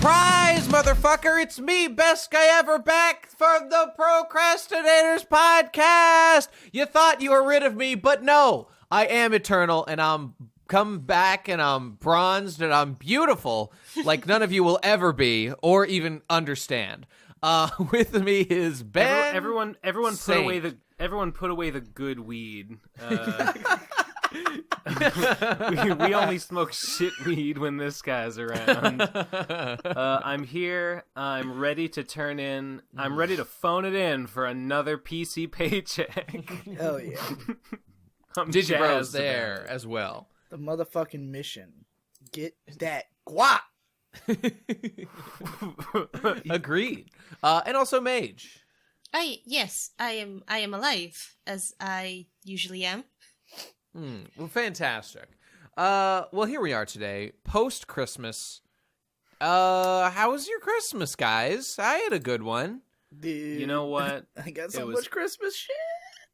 Surprise, motherfucker! It's me, best guy ever, back for the Pro Crastinators podcast! You thought you were rid of me, but no! I am eternal, and I'm come back, and I'm bronzed, and I'm beautiful, like none of you will ever be, or even understand. With me is Ben. Everyone put away the good weed. We only smoke shit weed when this guy's around. I'm here. I'm ready to turn in. I'm ready to phone it in for another PC paycheck. Hell yeah. Digibro's there as well. The motherfucking mission. Get that guap. Agreed. And also Mage. Yes, I am alive, as I usually am. Well, fantastic. Well, here we are today, post-Christmas. How was your Christmas, guys? I had a good one. Dude, You know what? I got so much Christmas shit.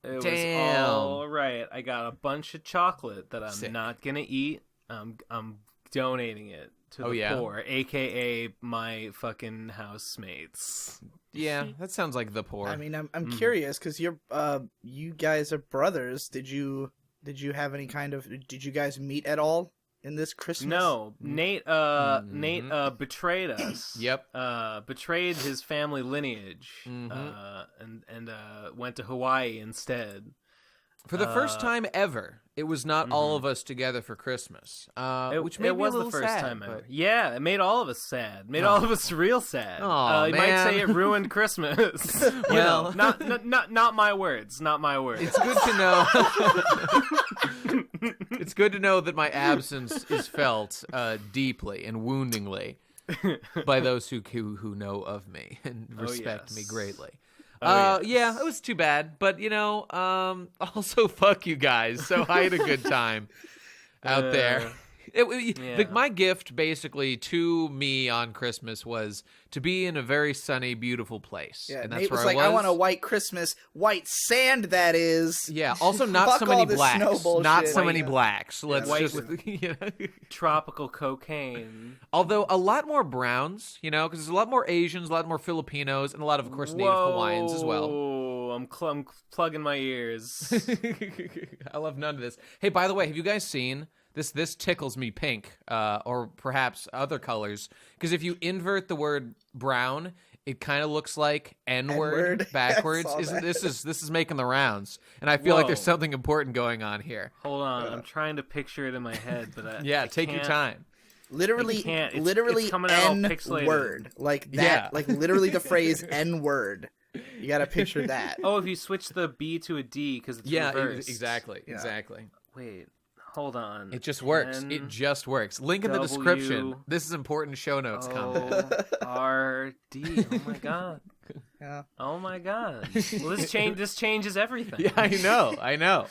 It Damn. was all right. I got a bunch of chocolate that I'm Sick. not gonna eat. I'm donating it to the poor, aka my fucking housemates. Yeah, that sounds like the poor. I mean, I'm curious because you guys are brothers. Did you have any kind of? Did you guys meet at all in this Christmas? No, Nate betrayed us. Yep. Betrayed his family lineage. And went to Hawaii instead. For the first time ever, it was not all of us together for Christmas. Which made me a little the first sad, time ever. but- Yeah, it made all of us sad. Made all of us real sad. Aw, You man. might say it ruined Christmas. Well- not my words. Not my words. It's good to know. It's good to know that my absence is felt deeply and woundingly by those who know of me and respect me greatly. Yeah, it was too bad, but also fuck you guys. So I had a good time out there. My gift basically to me on Christmas was to be in a very sunny, beautiful place. Yeah, and that's Nate was where like, I was. I want a white Christmas, white sand. That is. Yeah. Also, not Fuck so all many this blacks. snow bullshit. Not so many Yeah. blacks. Let's White just. with tropical cocaine. Although a lot more browns, because there's a lot more Asians, a lot more Filipinos, and a lot of course, Native Hawaiians as well. I'm plugging my ears. I love none of this. Hey, by the way, have you guys seen this? This tickles me pink, or perhaps other colors, because if you invert the word brown, it kind of looks like N-word N-word. backwards. I saw Isn't that. this is making the rounds? And I feel like there's Whoa. something important going on here. Hold on, I'm trying to picture it in my head, but I Take your can't. time. Literally, can't. It's literally coming out all pixelated. N-word. Like that. Yeah. Like literally the phrase N-word. You gotta picture that. Oh, if you switch the B to a D because it's reversed. Exactly. Wait, hold on. It just works. It just works. Link in the description. This is important show notes content. O-R-D. Oh my god. Yeah. Oh my god. Well, this changes everything. Yeah, I know.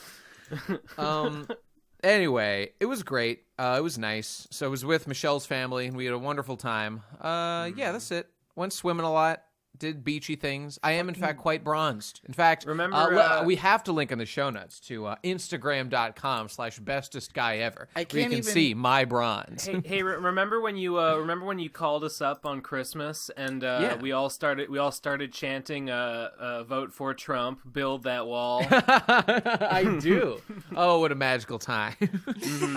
Anyway, it was great. It was nice. So I was with Michelle's family, and we had a wonderful time. Yeah, that's it. Went swimming a lot. Did beachy things. I am, in fact, quite bronzed. In fact, Remember, we have to link in the show notes to Instagram.com/bestestguyever. I where can't you can even see my bronze. Hey, remember when you called us up on Christmas and we all started chanting vote for Trump, build that wall. I do. Oh, what a magical time.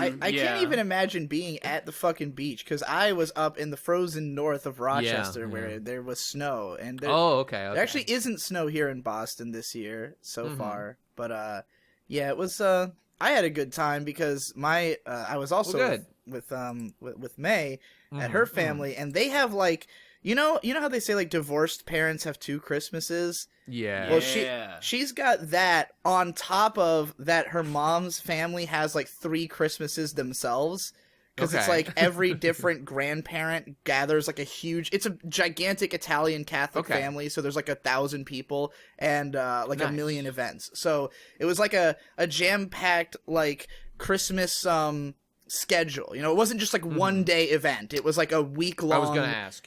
I can't even imagine being at the fucking beach because I was up in the frozen north of Rochester where there was snow. And okay. there actually isn't snow here in Boston this year so far. But yeah, it was. I had a good time because I was also with May at her family, and they have like you know how they say like divorced parents have two Christmases. Yeah. Well, she's got that on top of that. Her mom's family has like 3 Christmases themselves. Because it's like every different grandparent gathers like it's a gigantic Italian Catholic family. So there's like 1,000 people and like a million events. So it was like a jam-packed like Christmas schedule. It wasn't just like one day event. It was like a week long. I was going to ask.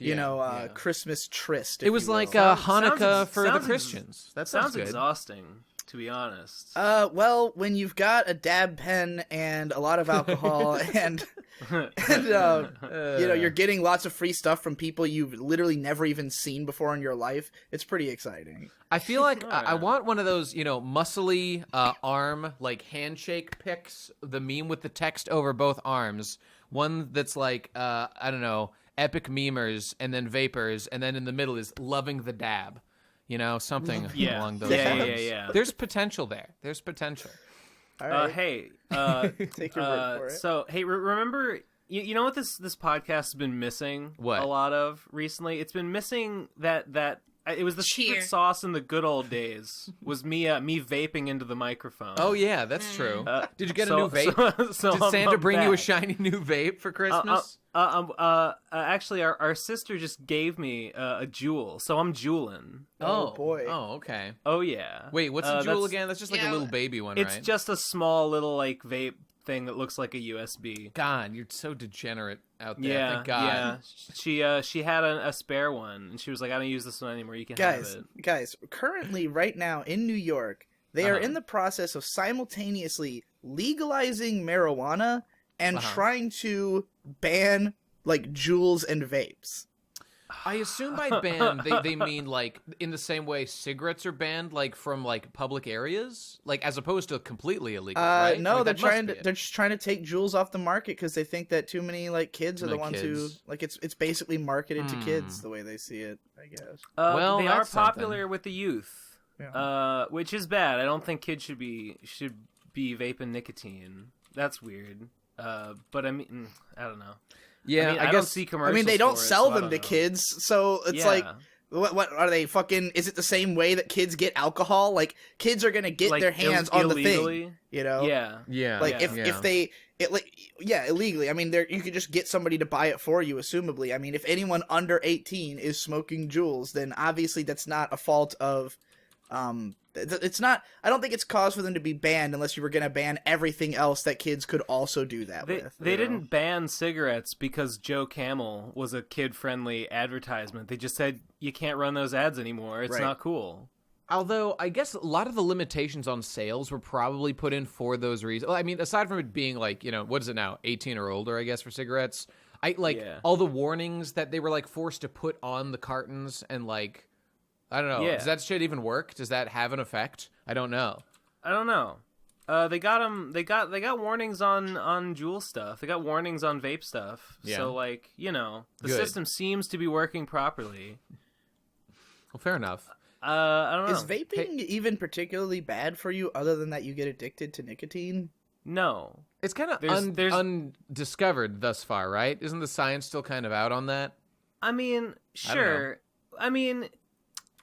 Christmas tryst. It was you like will. Hanukkah for the Christians. That sounds good. exhausting, to be honest. Well, when you've got a dab pen and a lot of alcohol and And you're getting lots of free stuff from people you've literally never even seen before in your life. It's pretty exciting. I feel like I want one of those, muscly arm, like, handshake pics, the meme with the text over both arms. One that's like, I don't know, epic memers, and then vapors, and then in the middle is loving the dab. Something along those lines. Yeah. There's potential there. There's potential. All right. Hey, take your word for it. So, hey, remember, you know what this podcast has been missing What? a lot of recently? It's been missing that it was the Cheer. secret sauce in the good old days. Was me vaping into the microphone. Oh, yeah, that's true. Did you get a so- new vape? so Did I'm Santa bring you a back. shiny new vape for Christmas? Actually, our sister just gave me a jewel, so I'm jeweling. Oh, boy. Oh, okay. Oh yeah. Wait, what's the jewel that's- again? That's just like a Yeah. little baby one, It's right? just a small little like vape thing that looks like a USB. God, you're so degenerate out there. Yeah, Thank God. yeah. She had a spare one, and she was like, "I don't use this one anymore. You can have it." Guys, currently, right now in New York, they are Uh-huh. in the process of simultaneously legalizing marijuana and Uh-huh. trying to ban like jewels and vapes. I assume by banned they mean like in the same way cigarettes are banned, like from like public areas, like as opposed to completely illegal. Right? No, Like, they're that must trying be to. it. They're just trying to take jewels off the market because they think that too many like kids are the Like ones who kids. like it's basically marketed to kids the way they see it. I guess. Well, they are that's something. popular with the youth, Yeah. which is bad. I don't think kids should be vaping nicotine. That's weird. But I mean, I don't know. Yeah, I I don't guess. see I commercials. mean, they don't for it, sell so I them don't to know. kids, so it's Yeah. like, what are they fucking? Is it the same way that kids get alcohol? Like, kids are gonna get Like, their hands on the illegally? thing, you know? Yeah. Yeah, Like yeah. if they illegally. I mean, you could just get somebody to buy it for you. Assumably, I mean, if anyone under 18 is smoking jewels, then obviously that's not a fault of. It's not. I don't think it's cause for them to be banned unless you were gonna ban everything else that kids could also do that with. They you know? didn't ban cigarettes because Joe Camel was a kid-friendly advertisement. They just said you can't run those ads anymore. It's Right. not cool. Although I guess a lot of the limitations on sales were probably put in for those reasons. Well, I mean, aside from it being like, what is it now, 18 or older, I guess, for cigarettes. Yeah. All the warnings that they were like forced to put on the cartons and like, I don't know. Yeah. Does that shit even work? Does that have an effect? I don't know. I don't know. They got them. They got warnings on Juul stuff. They got warnings on vape stuff. Yeah. So like the Good. system seems to be working properly. Well, fair enough. I don't know. Is vaping even particularly bad for you, other than that you get addicted to nicotine? No. It's kind of There's- undiscovered thus far, right? Isn't the science still kind of out on that? I mean, sure. I mean,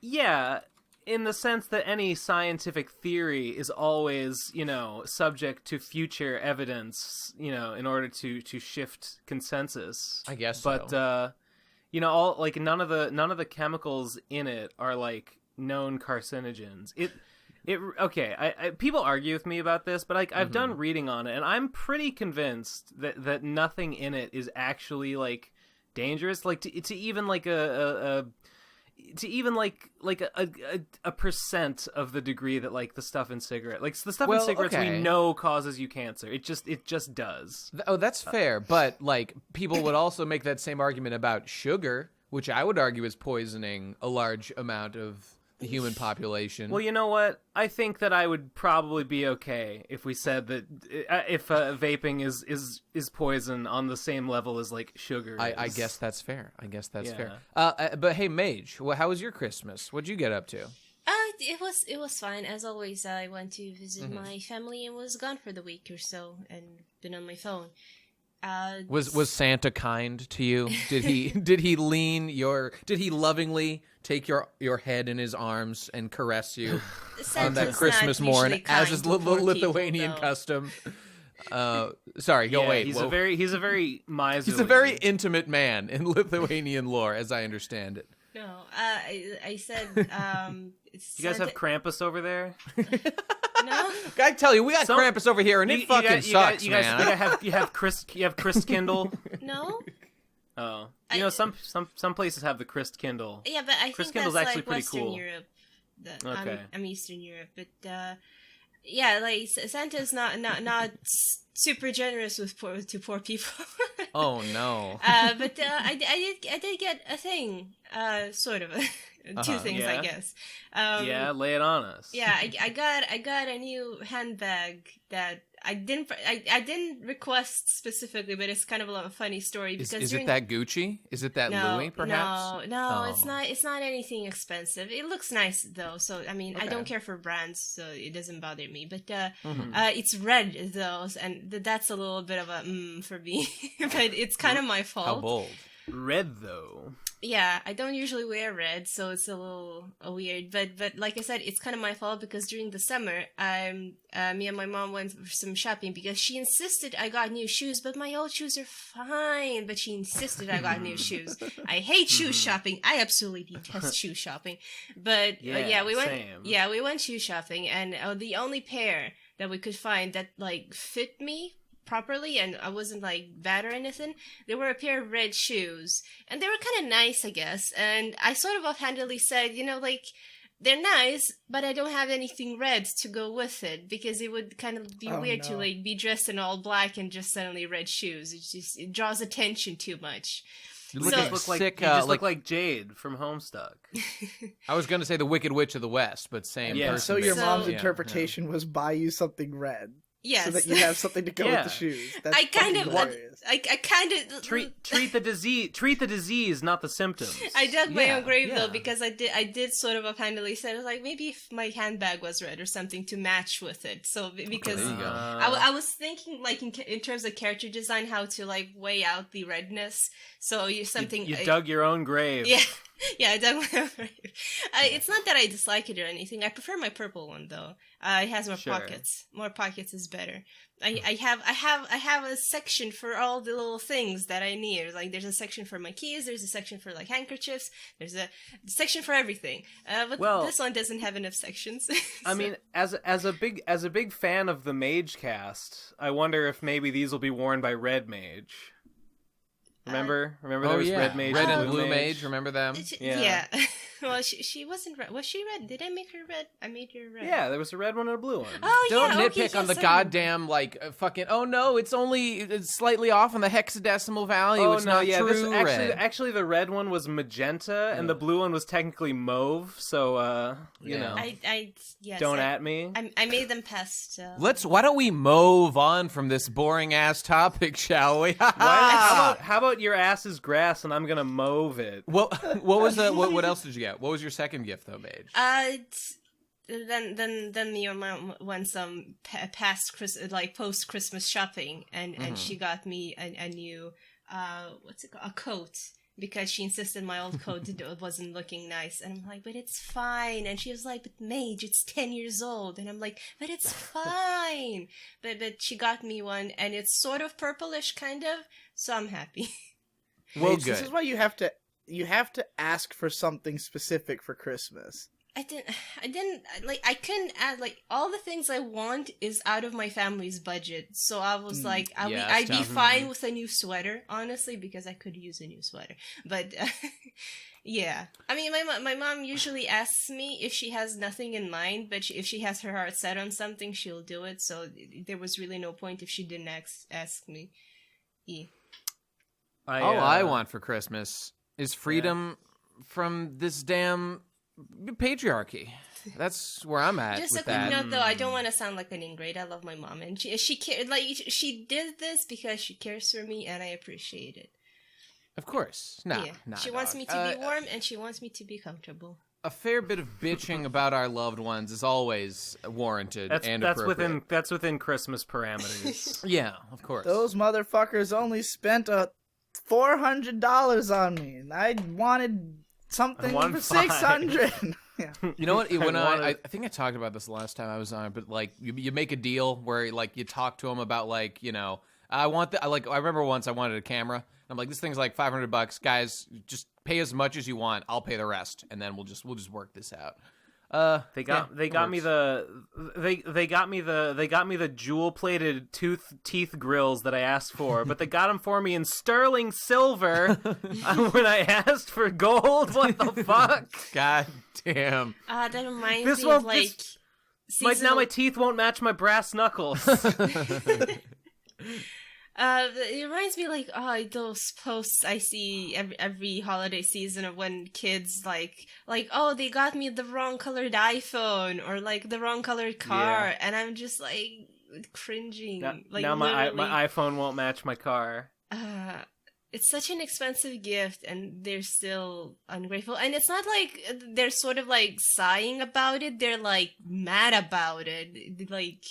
yeah, in the sense that any scientific theory is always, subject to future evidence, in order to shift consensus. I guess But so. all like none of the chemicals in it are like known carcinogens. I people argue with me about this, but like I've done reading on it, and I'm pretty convinced that nothing in it is actually like dangerous. Like to even like a percent of the degree that like the stuff in cigarette, like the stuff in cigarettes okay. we know causes you cancer. It just does. That's fair, but like people would also make that same argument about sugar, which I would argue is poisoning a large amount of the human population. Well, you know what? I think that I would probably be okay if we said that if vaping is poison on the same level as like sugar. I guess that's fair. Fair. But hey, Mage, how was your Christmas? What'd you get up to? It was fine as always. I went to visit my family and was gone for the week or so, and been on my phone. Was Santa kind to you? Did he lovingly take your head in his arms and caress you on that Santa's Christmas not morn, usually as kind is to poor Lithuanian people, though. custom? Sorry, go wait. He's whoa. a very miserly. He's a very intimate man in Lithuanian lore, as I understand it. No, I said. You guys have Krampus over there? No. I tell you, we got Some- Krampus over here, and it fucking sucks, you man. guys have Christ Kindle. No. Oh, I- some places have the Christ Kindle. Yeah, but I Chris think Kindle's that's actually like pretty Western cool. Europe. Okay. I'm Eastern Europe, but Yeah, like Santa's not super generous with poor people. Oh no. But I did get a thing, sort of. Two things, Yeah. I guess. Yeah, lay it on us. Yeah, I got a new handbag that I didn't request specifically, but it's kind of a funny story because Is it that Gucci? Is it that Louis, perhaps? No, Oh. it's not anything expensive. It looks nice though, so I mean, I Okay. don't care for brands, so it doesn't bother me. But it's red though, and that's a little bit of a for me. But it's kind of my fault. How bold. Red, though. Yeah, I don't usually wear red, so it's a little weird. But like I said, it's kind of my fault because during the summer, me and my mom went for some shopping because she insisted I got new shoes, but my old shoes are fine. But she insisted I got new shoes. I hate shoe shopping. I absolutely detest shoe shopping. But Yeah, we went. same. Yeah, we went shoe shopping, and the only pair that we could find that like fit me properly and I wasn't like bad or anything, there were a pair of red shoes and they were kind of nice, I guess, and I sort of offhandedly said, like, they're nice, but I don't have anything red to go with it because it would kind of be weird to like be dressed in all black and just suddenly red shoes. It draws attention too much. You You look just like look like sick, you just like look like Jade from Homestuck. I was going to say the Wicked Witch of the West, but same Yeah. person. So your So- mom's Yeah, interpretation was buy you something red. Yes. So that you have something to go Yeah. with the shoes. That's I kind fucking of, hilarious. I kind of Treat the disease, not the symptoms. I dug my Yeah, own grave yeah. though because I did sort of offhandedly say, I was like, maybe if my handbag was red or something to match with it. So because There you go. I was thinking like in terms of character design how to like weigh out the redness. So You dug your own grave. Yeah. Yeah, I dug my own grave. It's not that I dislike it or anything. I prefer my purple one though. It has more Sure. pockets. More pockets is better. I have a section for all the little things that I need. Like there's a section for my keys, there's a section for like handkerchiefs, there's a section for everything. But Well- this one doesn't have enough sections. I mean, as a big fan of the Mage cast, I wonder if maybe these will be worn by Red Mage. Remember there Oh was yeah, Red Mage Red and and Blue Mage. Remember them? Yeah. Yeah. Well, she wasn't red. Was she red? Did I make her red? I made her red. Yeah, there was a red one and a blue one. Oh Don't yeah. nitpick okay, on the yes, I goddamn fucking. Oh no, it's slightly off on the hexadecimal value. Oh it's no, not yeah. true red. Actually, the red one was magenta, and the blue one was technically mauve. So, you Yeah. know, yes, don't I, at me. I made them pastel. Why don't we move on from this boring ass topic, shall we? How about your ass is grass, and I'm gonna mauve it. What was the what else did you get? What was your second gift though, Mage? Then your mom went some post Christmas shopping, and she got me a new what's it called, a coat, because she insisted my old coat wasn't looking nice, and I'm like, but it's fine, and she was like, but Mage, it's 10 years old, and I'm like, but it's fine, but she got me one, and it's sort of purplish kind of, so I'm happy. Well, Paige, this is why you have to ask for something specific for Christmas. I didn't like, I couldn't add, like, all the things I want is out of my family's budget. So I was like, yeah, I'd be tough. fine with a new sweater, honestly, because I could use a new sweater. But, yeah. I mean, my mom usually asks me if she has nothing in mind, but if she has her heart set on something, she'll do it. So there was really no point if she didn't ask me. Yeah. All I want for Christmas is freedom from this damn patriarchy. That's where I'm at Just a with quick that. note, though, I don't want to sound like an ingrate. I love my mom, and she did this because she cares for me, and I appreciate it. Of course, no. Yeah. Nah, She wants dog. me to be warm, and she wants me to be comfortable. A fair bit of bitching about our loved ones is always warranted and appropriate. That's within Christmas parameters. Yeah, of course. Those motherfuckers only spent $400 on me, and I wanted something I want for five. $600. Yeah. You know what? When I wanted- think I talked about this the last time I was on, but like you make a deal where like you talk to them about like, you know, I remember once I wanted a camera. I'm like, this thing's like $500, guys. Just pay as much as you want. I'll pay the rest, and then we'll just work this out. They got me the jewel plated teeth grills that I asked for, but they got them for me in sterling silver when I asked for gold. What the fuck? God damn. That reminds This me will- of like. seasonal... Now my teeth won't match my brass knuckles. It reminds me like those posts I see every holiday season of when kids like oh, they got me the wrong colored iPhone or like the wrong colored car, and I'm just like cringing. Now my iPhone won't match my car. It's such an expensive gift, and they're still ungrateful. And it's not like they're sort of like sighing about it; they're like mad about it, like.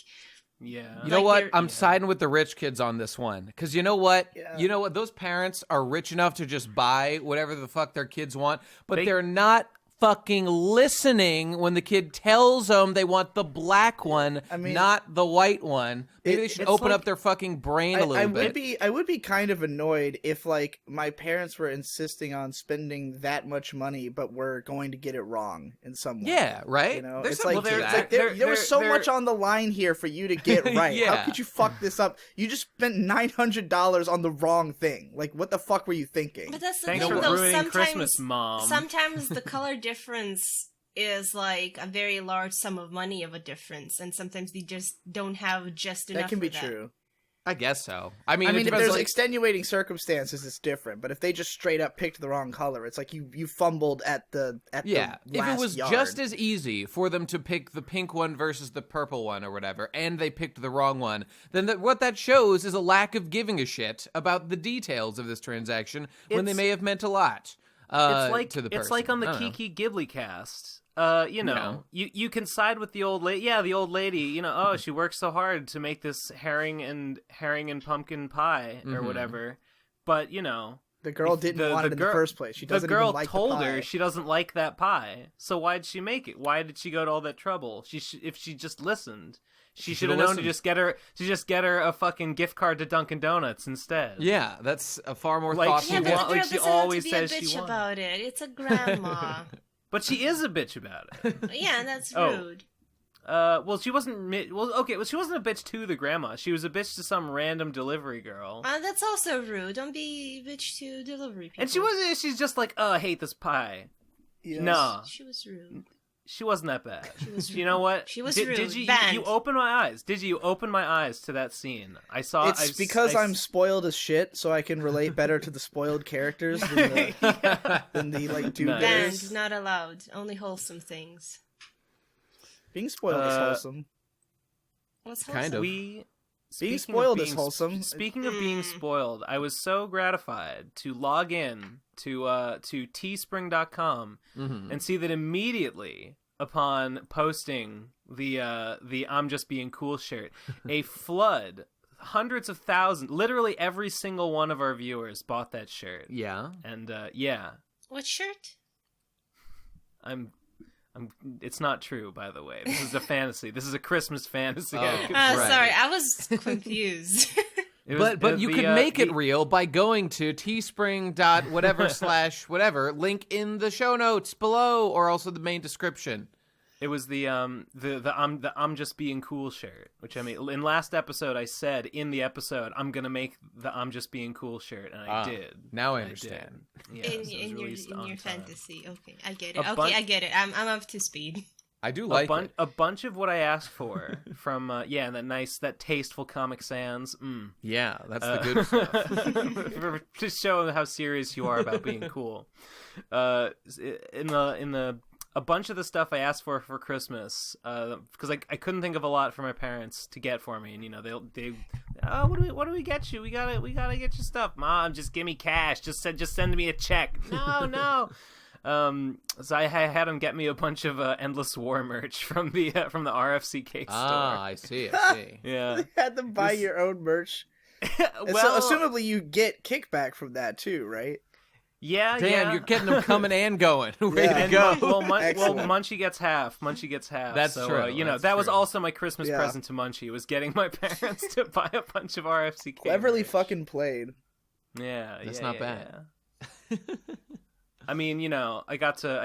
Yeah. You know what? I'm siding with the rich kids on this one. Because you know what? Yeah. You know what? Those parents are rich enough to just buy whatever the fuck their kids want, but they're not fucking listening when the kid tells them they want the black one, not the white one. Maybe they should open up their fucking brain a little bit. I would be kind of annoyed if, like, my parents were insisting on spending that much money, but were going to get it wrong in some way. Yeah, right? You know? There's it's like, there was so much on the line here for you to get right. Yeah. How could you fuck this up? You just spent $900 on the wrong thing. Like, what the fuck were you thinking? But that's the Thanks thing, for though. ruining Christmas, Mom. Sometimes the color difference is like a very large sum of money of a difference, and sometimes they just don't have just enough. That can be that. true. I guess so. I mean, if there's extenuating circumstances, it's different. But if they just straight up picked the wrong color, it's like you fumbled at the last if it was yard. just as easy for them to pick the pink one versus the purple one or whatever, and they picked the wrong one, then what that shows is a lack of giving a shit about the details of this transaction when they may have meant a lot. It's like to the person. It's like on the Kiki Ghibli cast. You can side with the old lady. Yeah, the old lady. Oh, she works so hard to make this herring and pumpkin pie or whatever. But the girl didn't want it in the first place. She doesn't even like the pie. The girl told her she doesn't like that pie. So why'd she make it? Why did she go to all that trouble? If she just listened, she should have known to just get her a fucking gift card to Dunkin' Donuts instead. Yeah, that's a far more thoughtful. Yeah, but the girl doesn't always have to says be a bitch she about it. It's a grandma. But she is a bitch about it. Yeah, that's rude. Well, she wasn't. she wasn't a bitch to the grandma. She was a bitch to some random delivery girl. That's also rude. Don't be a bitch to delivery people. And she wasn't. She's just like, I hate this pie. Yes. No, she was rude. She wasn't that bad. She was rude. You know what? She was rude. Did you? Banned. You opened my eyes. Did you open my eyes to that scene? I saw. It's because I'm spoiled as shit, so I can relate better to the spoiled characters than the like do. Banned, not allowed. Only wholesome things. Being spoiled is wholesome. What's wholesome? Kind of. Being spoiled is wholesome. Speaking of being spoiled, I was so gratified to log in to teespring.com and see that immediately upon posting the I'm Just Being Cool shirt, a flood, hundreds of thousands, literally every single one of our viewers bought that shirt. Yeah. And What shirt? It's not true, by the way. This is a fantasy. This is a Christmas fantasy. Right. Sorry, I was confused. But you could make it real by going to teespring.whatever/whatever link in the show notes below, or also the main description. It was the I'm Just Being Cool shirt, which I mean, in last episode I said in the episode I'm gonna make the I'm Just Being Cool shirt, and I did. Now I understand. Yeah, in your fantasy, okay, I get it. I get it. I'm up to speed. I do like it. A bunch of what I asked for from that tasteful Comic Sans. Yeah, that's the good stuff. To show how serious you are about being cool. A bunch of the stuff I asked for Christmas, because I couldn't think of a lot for my parents to get for me, and they what do we get you? We gotta get you stuff, Mom. Just give me cash. Just send me a check. No. So I had them get me a bunch of Endless War merch from the RFCK store. I see. Yeah, You had them buy your own merch. Well, so assumably you get kickback from that too, right? Yeah, Damn, you're getting them coming and going. Way to Yeah. go. Well, Excellent. Munchie gets half. That's so, true. That was also my Christmas Yeah. present to Munchie, was getting my parents to buy a bunch of RFCK. Cleverly merch. fucking played. Yeah, That's yeah, not yeah, bad. yeah. I mean, I got to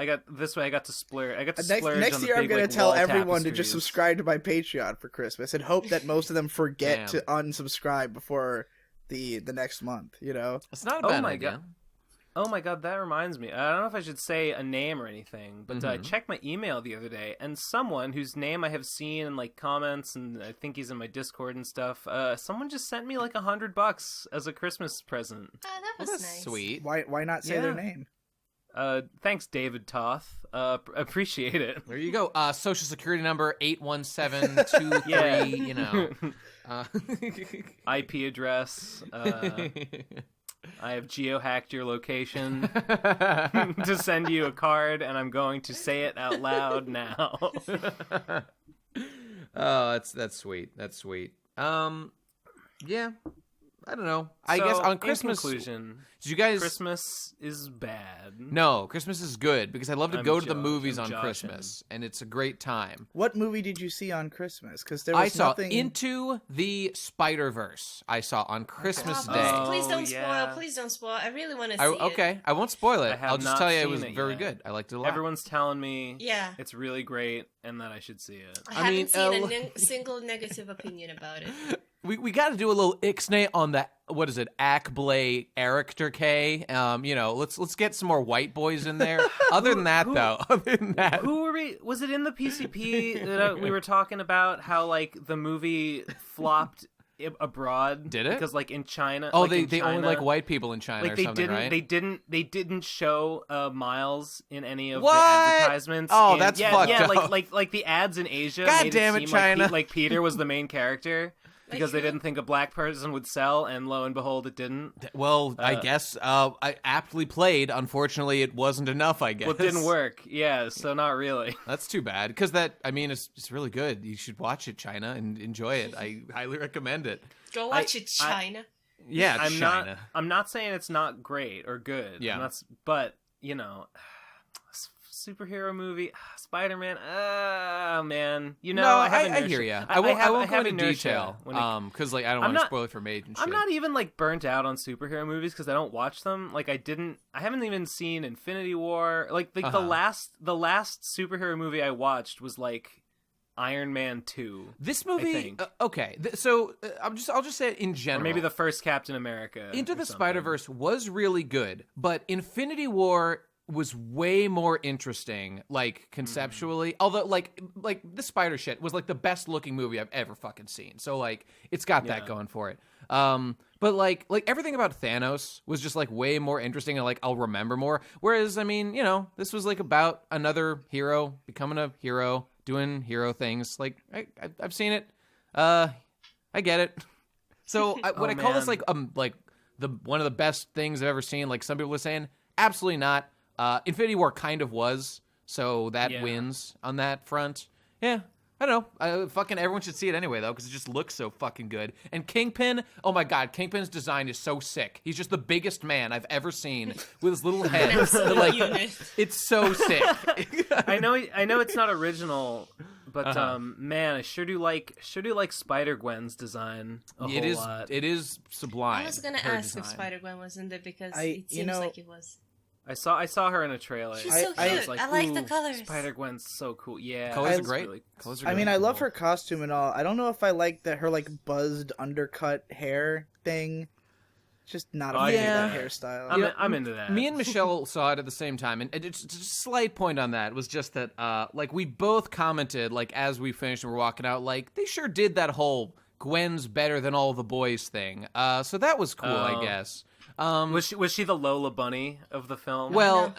splurge. I got to splurge Next on the year, I'm big, going like, to tell wall everyone to just tapestries. subscribe to my Patreon for Christmas and hope that most of them forget to unsubscribe before the next month. It's not a bad my idea. Oh my god, that reminds me. I don't know if I should say a name or anything, but I checked my email the other day, and someone whose name I have seen in like comments, and I think he's in my Discord and stuff. Someone just sent me like $100 as a Christmas present. Oh, that was That's nice. sweet. Why not say their name? Thanks, David Toth. Appreciate it. There you go. Social security number 81723. You know. IP address. I have geohacked your location to send you a card, and I'm going to say it out loud now. Oh, that's sweet. That's sweet. Yeah. I don't know. I guess on Christmas. In conclusion, did you guys? Christmas is bad. No, Christmas is good because I love to go to the movies I'm on joshing. Christmas, and it's a great time. What movie did you see on Christmas? Because there was I saw nothing... Into the Spider-Verse. I saw on Christmas Day. Please don't yeah. spoil. Please don't spoil. I really want to see it. Okay, I won't spoil it. I have I'll just not tell you it seen was it very yet. good. I liked it a lot. Everyone's telling me Yeah. it's really great and that I should see it. I haven't seen a single negative opinion about it. We got to do a little ixnay on the what is it, Ackblay character K. You know, let's get some more white boys in there. Other than that, Who were we? Was it in the PCP that we were talking about how like the movie flopped abroad? Did it? Because like in China, Oh, like, they only like white people in China like or they something, didn't right? they didn't show Miles in any of What? the advertisements. Oh, and, that's yeah, fucked yeah, up. like the ads in Asia. God made damn it it, seem China. like Peter was the main character. Because they who? didn't think a black person would sell, and lo and behold, it didn't. Well, I guess I aptly played. Unfortunately, it wasn't enough, I guess. Well, it didn't work. Yeah, so not really. That's too bad. Because it's really good. You should watch it, China, and enjoy it. I highly recommend it. Go watch it, China. Yeah, I'm China. I'm not saying it's not great or good. Yeah. But you know, superhero movie, Spider-Man. Man, you know, No, I have I hear you. I won't go into detail. Because like I don't want to spoil it for Mage and shit. I'm not even like burnt out on superhero movies because I don't watch them. Like I haven't even seen Infinity War. Like the last superhero movie I watched was like Iron Man 2. This movie, okay. So I'll just say it in general. Or maybe the first Captain America. Into the Spider-Verse was really good, but Infinity War was way more interesting, like conceptually. Although, like the spider shit was like the best looking movie I've ever fucking seen. So like, it's got that going for it. But like everything about Thanos was just like way more interesting, and like I'll remember more. Whereas, I mean, you know, this was like about another hero becoming a hero, doing hero things. Like I've seen it. I get it. So would I call this like the one of the best things I've ever seen? Like some people were saying, absolutely not. Infinity War kind of was, so that wins on that front. Yeah, I don't know. Fucking everyone should see it anyway, though, because it just looks so fucking good. And Kingpin, oh my god, Kingpin's design is so sick. He's just the biggest man I've ever seen with his little head. It's so sick. I know it's not original, but man, I sure do like Spider-Gwen's design a whole lot. It is sublime. I was gonna ask if Spider-Gwen was in there because it seems like it was. I saw her in a trailer. She's so cute. I like the colors. Spider-Gwen's so cool. Yeah, colors are great. Really, I mean, I love her costume and all. I don't know if I like her like buzzed undercut hair thing. Just not a fan of that hairstyle. I'm into that. Me and Michelle saw it at the same time, and it's just a slight point on that was just that like we both commented like as we finished and we're walking out, like they sure did that whole Gwen's better than all the boys thing. So that was cool, I guess. Was she the Lola Bunny of the film? Well,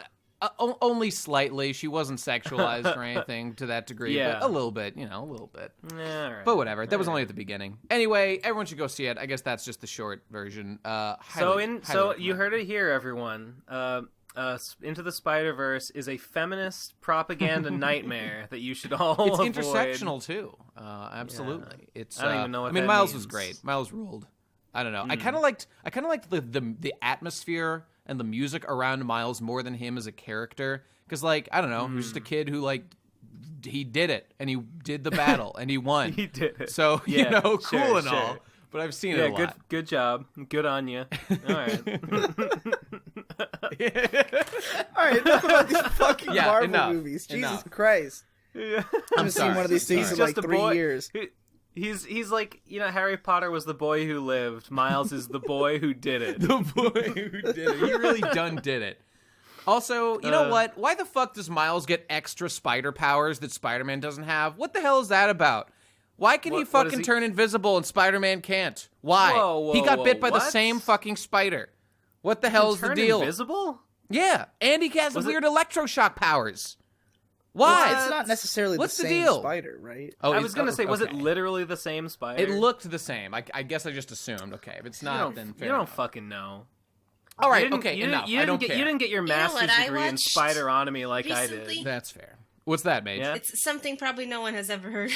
only slightly. She wasn't sexualized or anything to that degree, but a little bit, a little bit. Yeah, all right. But whatever. That was only at the beginning. Anyway, everyone should go see it. I guess that's just the short version. Highly you heard it here, everyone. Into the Spider-Verse is a feminist propaganda nightmare that you should all It's avoid. intersectional too. Absolutely. Yeah. It's. I don't even know what I mean, that Miles means. was great. Miles ruled. I don't know. I kind of liked the atmosphere and the music around Miles more than him as a character. Because like I don't know, he was just a kid who like he did it and he did the battle and he won. He did it. So cool sure, and all. But I've seen it a lot. Good job. Good on you. All right. All right, enough about these fucking Marvel movies. Jesus Christ. Yeah. I haven't seen one of these things in like 3 years. He's like, Harry Potter was the boy who lived. Miles is the boy who did it. The boy who did it. He really done did it. Also, you know what? Why the fuck does Miles get extra spider powers that Spider-Man doesn't have? What the hell is that about? Why can he fucking turn invisible and Spider-Man can't? Why? Whoa, he got bit by the what? same fucking spider. What the hell is the deal? Invisible? Yeah, and he has weird electroshock powers. Why? It's not necessarily What's the the same deal? spider, right? I was going to say, was it okay. literally the same spider? It looked the same. I guess I just assumed. Okay, if it's not, then fair You don't enough. fucking know. All right, enough. I don't care. You didn't get your master's what I degree in watched spideronomy like I recently? did. That's fair. What's that, Mage? Yeah. It's something probably no one has ever heard,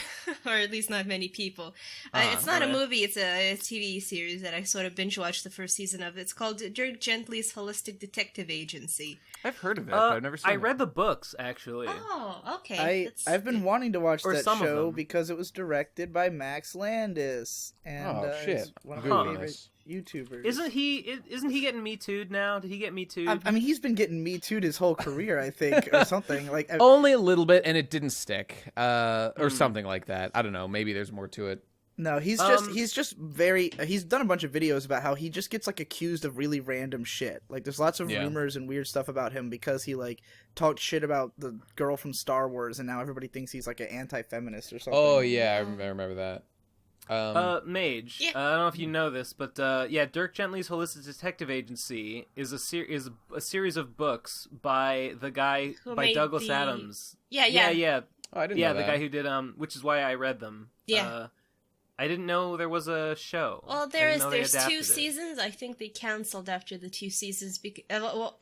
or at least not many people. It's not a alright. movie, it's a TV series that I sort of binge-watched the first season of. It's called Dirk Gently's Holistic Detective Agency. I've heard of it, but I've never seen it. I read the books, actually. Oh, okay. I've been wanting to watch Or that some of show them. because it was directed by Max Landis, and shit. he's one of Huh. my favorite YouTubers. Isn't he getting Me Too'd now? Did he get Me Too'd? I mean, he's been getting Me Too'd his whole career, I think, or something. Like, Only a little bit, and it didn't stick, or something like that. I don't know. Maybe there's more to it. no, he's just very. He's done a bunch of videos about how he just gets like accused of really random shit. Like, there's lots of rumors and weird stuff about him because he like talked shit about the girl from Star Wars, and now everybody thinks he's like an anti-feminist or something. Oh yeah, I remember that. Mage. Yeah. I don't know if you know this, but Dirk Gently's Holistic Detective Agency is a series of books by the guy by Douglas Adams. Yeah. Oh, I didn't know the that. guy who did which is why I read them. Yeah. I didn't know there was a show. Well, there's 2 seasons. I think they canceled after the 2 seasons.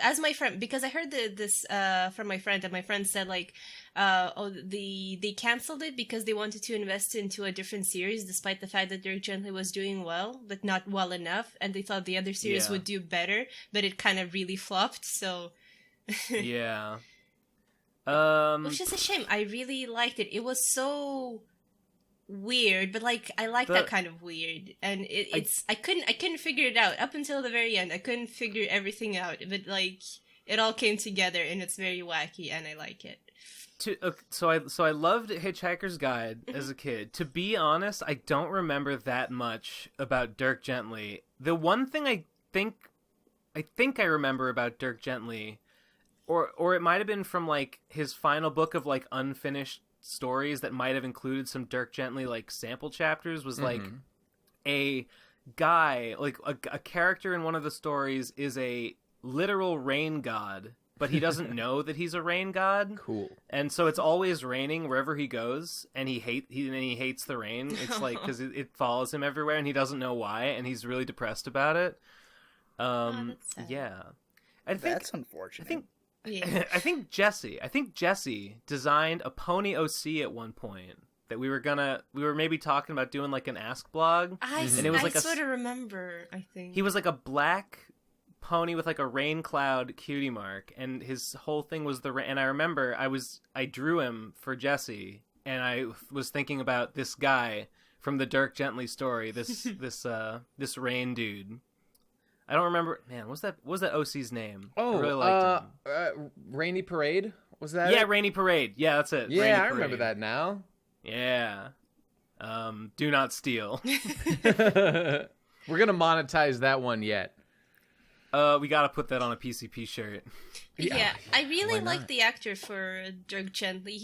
As my friend, because I heard this from my friend, and my friend said like, they canceled it because they wanted to invest into a different series, despite the fact that Dirk Gently was doing well, but not well enough, and they thought the other series would do better, but it kind of really flopped. So, yeah. Which is a shame. I really liked it. It was so weird, but like I like that kind of weird, and I couldn't figure it out up until the very end. I couldn't figure everything out, but like it all came together, and it's very wacky, and I like it. So I loved Hitchhiker's Guide as a kid. To be honest, I don't remember that much about Dirk Gently. The one thing I think I remember about Dirk Gently, or it might have been from like his final book of like unfinished stories that might have included some Dirk Gently like sample chapters, was like a guy, like a character in one of the stories is a literal rain god, but he doesn't know that he's a rain god. Cool. And so it's always raining wherever he goes, and he hates the rain. It's like because it follows him everywhere, and he doesn't know why, and he's really depressed about it. That's sad. Yeah, I think That's unfortunate. I think Jesse designed a pony OC at one point that we were maybe talking about doing like an Ask blog. And it was like I sort of remember, I think. He was like a black pony with like a rain cloud cutie mark, and his whole thing was the rain. And I remember I drew him for Jesse, and I was thinking about this guy from the Dirk Gently story, this rain dude. I don't remember. Man, what was that OC's name? Oh, I really liked him. Rainy Parade? Was that Yeah, it? Rainy Parade. Yeah, that's it. Yeah, Rainy I Parade. remember that now. Yeah. Do not steal. We're gonna monetize that one yet. We gotta put that on a PCP shirt. Yeah, I really Why like not? the actor for Dirk Gently.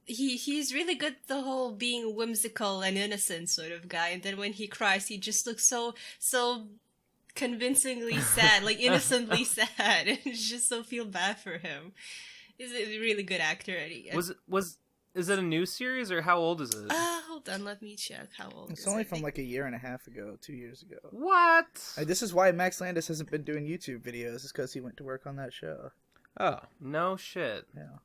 He's really good at the whole being whimsical and innocent sort of guy, and then when he cries, he just looks so convincingly sad, like innocently sad, and you just so feel bad for him. He's a really good actor. Is it a new series, or how old is it? Hold on, let me check how old. It's is only it. from like a year and a half ago, 2 years ago. What? This is why Max Landis hasn't been doing YouTube videos, is because he went to work on that show. Oh. No shit. Yeah.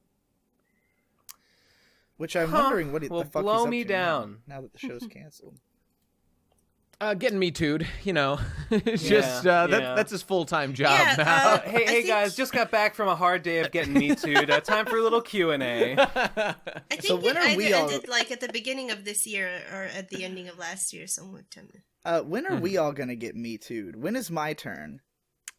Which I'm wondering what Well, the fuck blow he's up me to down. now that the show's canceled. Getting Me Too'd, you know. It's Yeah, just, yeah. that's his full-time job Yeah, now. Hey think- guys, just got back from a hard day of getting Me Too'd. Time for a little Q&A. I think So when it are either we all- ended like at the beginning of this year or at the ending of last year, somewhat. When are we all gonna get Me Too'd? When is my turn?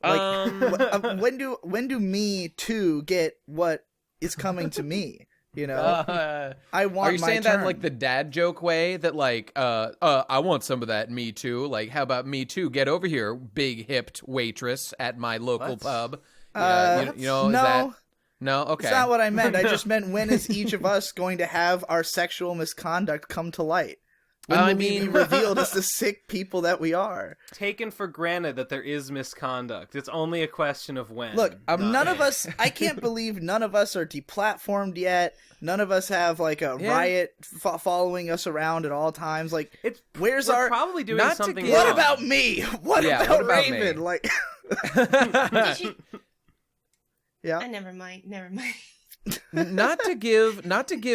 Like, when do Me Too get what is coming to me? You know, I want. Are you my saying turn. that in like the dad joke way? That like, I want some of that. Me too. Like, how about me too? Get over here, big hipped waitress at my local pub. You know, no. Is that no? Okay, It's not what I meant. I just meant when is each of us going to have our sexual misconduct come to light? When will we be revealed as the sick people that we are? Taken for granted that there is misconduct. It's only a question of when. Look, none of us, I can't believe none of us are deplatformed yet. None of us have like a riot following us around at all times. Like, where's we're our... probably doing not something What wrong. about me? What about Raven? Me? Like... Did you... Yeah. Never mind. not to give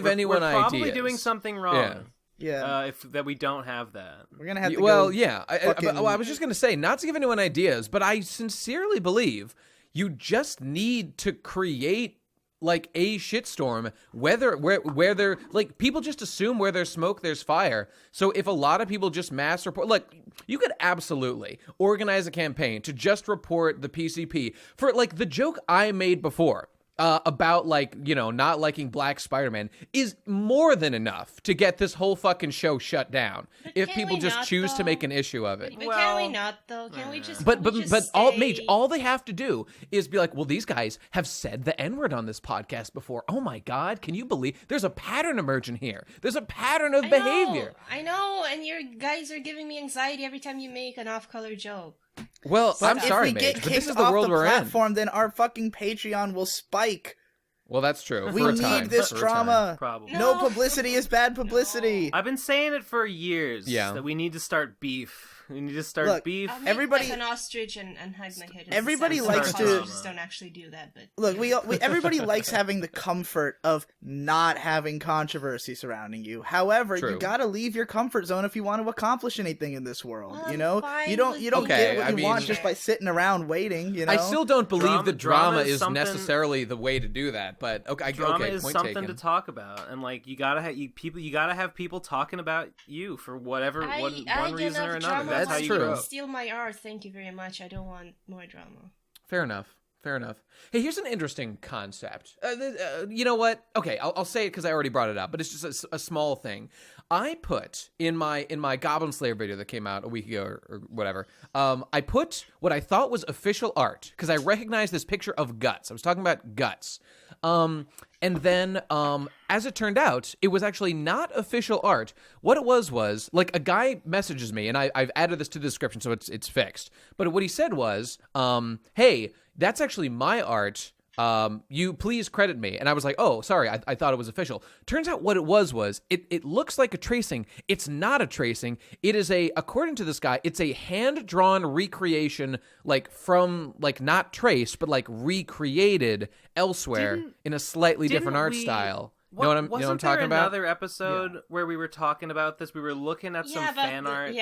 anyone we're probably ideas. doing something wrong. Yeah. If that we don't have that. We're going to have to Well, go yeah. I was just going to say, not to give anyone ideas, but I sincerely believe you just need to create like a shitstorm where there, like, people just assume where there's smoke there's fire. So if a lot of people just mass report, like, you could absolutely organize a campaign to just report the PCP for like the joke I made before. About, like, you know, not liking Black Spider-Man is more than enough to get this whole fucking show shut down if people just choose to make an issue of it. But can we not, though? Can we just? But all, stay... Mage, all they have to do is be like, well, these guys have said the N-word on this podcast before. Oh my God, can you believe there's a pattern emerging here? There's a pattern of behavior. I know, and your guys are giving me anxiety every time you make an off-color joke. Well, I'm sorry, Mage, but this is the world we're platform, then our fucking Patreon will spike. Well, that's true. We need this drama. Probably. No publicity is bad publicity. I've been saying it for years. That we need to start beef. We need to start beef. I'll make everybody, like an ostrich and hide my head. Everybody likes to. Just don't actually do that. But look, we everybody likes having the comfort of not having controversy surrounding you. However, you gotta leave your comfort zone if you want to accomplish anything in this world. Well, you know, you don't get what you want just by sitting around waiting. You know, I still don't believe that drama is something... necessarily the way to do that. But drama is point something taken. to talk about, and like you gotta have people talking about you for whatever one reason or another. That's how you grow. Steal my art, thank you very much. I don't want more drama. Fair enough. Hey, here's an interesting concept. You know what? Okay, I'll say it because I already brought it up, but it's just a small thing. I put in my Goblin Slayer video that came out a week ago or whatever. I put what I thought was official art because I recognized this picture of Guts. I was talking about Guts. And then, as it turned out, it was actually not official art. What it was like a guy messages me, and I've added this to the description, so it's fixed. But what he said was, "Hey, that's actually my art. You please credit me." And I was like, "Oh, sorry, I thought it was official." Turns out what it was it looks like a tracing. It's not a tracing. It is according to this guy, it's a hand-drawn recreation, like from, like, not traced, but like recreated elsewhere in a slightly different art style. You know what I'm talking about? Wasn't there another episode where we were talking about this? We were looking at some fan art.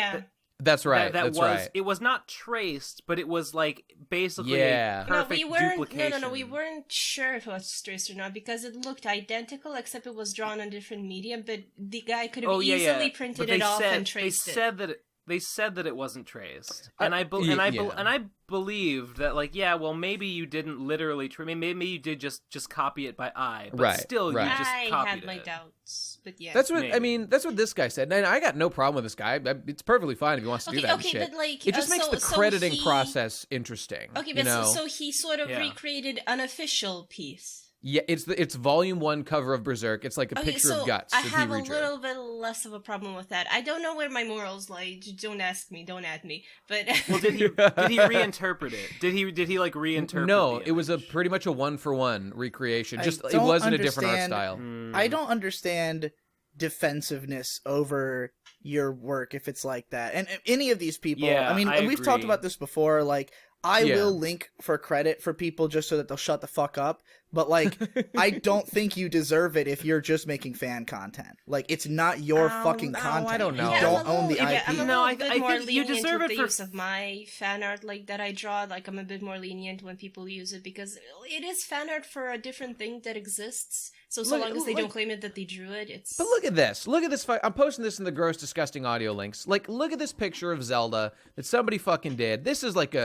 That's right. That's right. It was not traced, but it was like basically a perfect duplication. No, we weren't sure if it was traced or not because it looked identical, except it was drawn on different medium. But the guy could have easily printed it off and traced it. They said that it wasn't traced, and I believed that, like, maybe you didn't literally maybe you did just copy it by eye, but still you just copied it. I had my doubts, but yeah, that's what I mean. That's what this guy said, and I got no problem with this guy. It's perfectly fine if he wants to do that shit. But like, it just makes the crediting process interesting. Okay, but so he sort of recreated an official piece. Yeah, it's volume 1 cover of Berserk. It's like a picture of Guts. I have a little bit less of a problem with that. I don't know where my morals lie. Don't ask me. Don't add me. But well, did he reinterpret it? Did he like reinterpret? No, it was pretty much a 1-for-1 recreation. Just it was in a different art style. I don't understand defensiveness over your work if it's like that. And any of these people, I mean, we've talked about this before. Like, I will link for credit for people just so that they'll shut the fuck up. But, like, I don't think you deserve it if you're just making fan content. Like, it's not your fucking content. I don't know. You don't own the IP. I'm a bit more lenient you deserve with the use of my fan art, like, that I draw. Like, I'm a bit more lenient when people use it because it is fan art for a different thing that exists. So long as they don't claim it that they drew it, it's... But look at this. Look at this. I'm posting this in the gross, disgusting audio links. Like, look at this picture of Zelda that somebody fucking did. This is like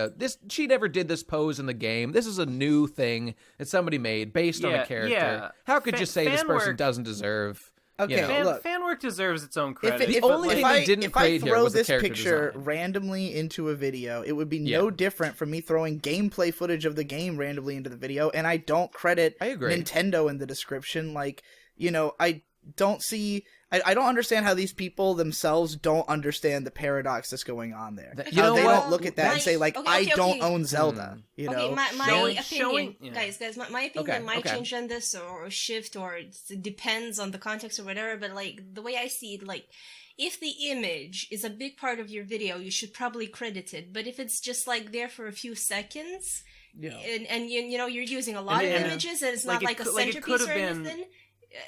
she never did this pose in the game. This is a new thing that somebody made based on a character. Yeah. How could you say this person doesn't deserve... Okay, look. Fan work deserves its own credit. If I throw this picture randomly into a video, it would be no different from me throwing gameplay footage of the game randomly into the video, and I don't credit Nintendo in the description. Like, I don't see... I don't understand how these people themselves don't understand the paradox that's going on there. They don't look at that and say, like, I don't own Zelda. Okay, my opinion, guys, my opinion might change on this or shift, or it depends on the context or whatever, but, like, the way I see it, like, if the image is a big part of your video, you should probably credit it. But if it's just, like, there for a few seconds, and you're using a lot of images, and it's not like a centerpiece or anything...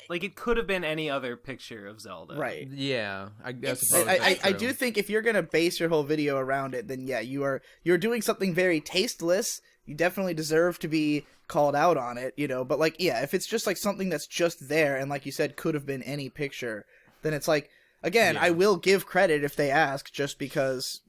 Like, it could have been any other picture of Zelda. Right. Yeah. I do think if you're going to base your whole video around it, then you're doing something very tasteless. You definitely deserve to be called out on it, But, like, if it's just, like, something that's just there and, like you said, could have been any picture, then it's like... Again, I will give credit if they ask, just because,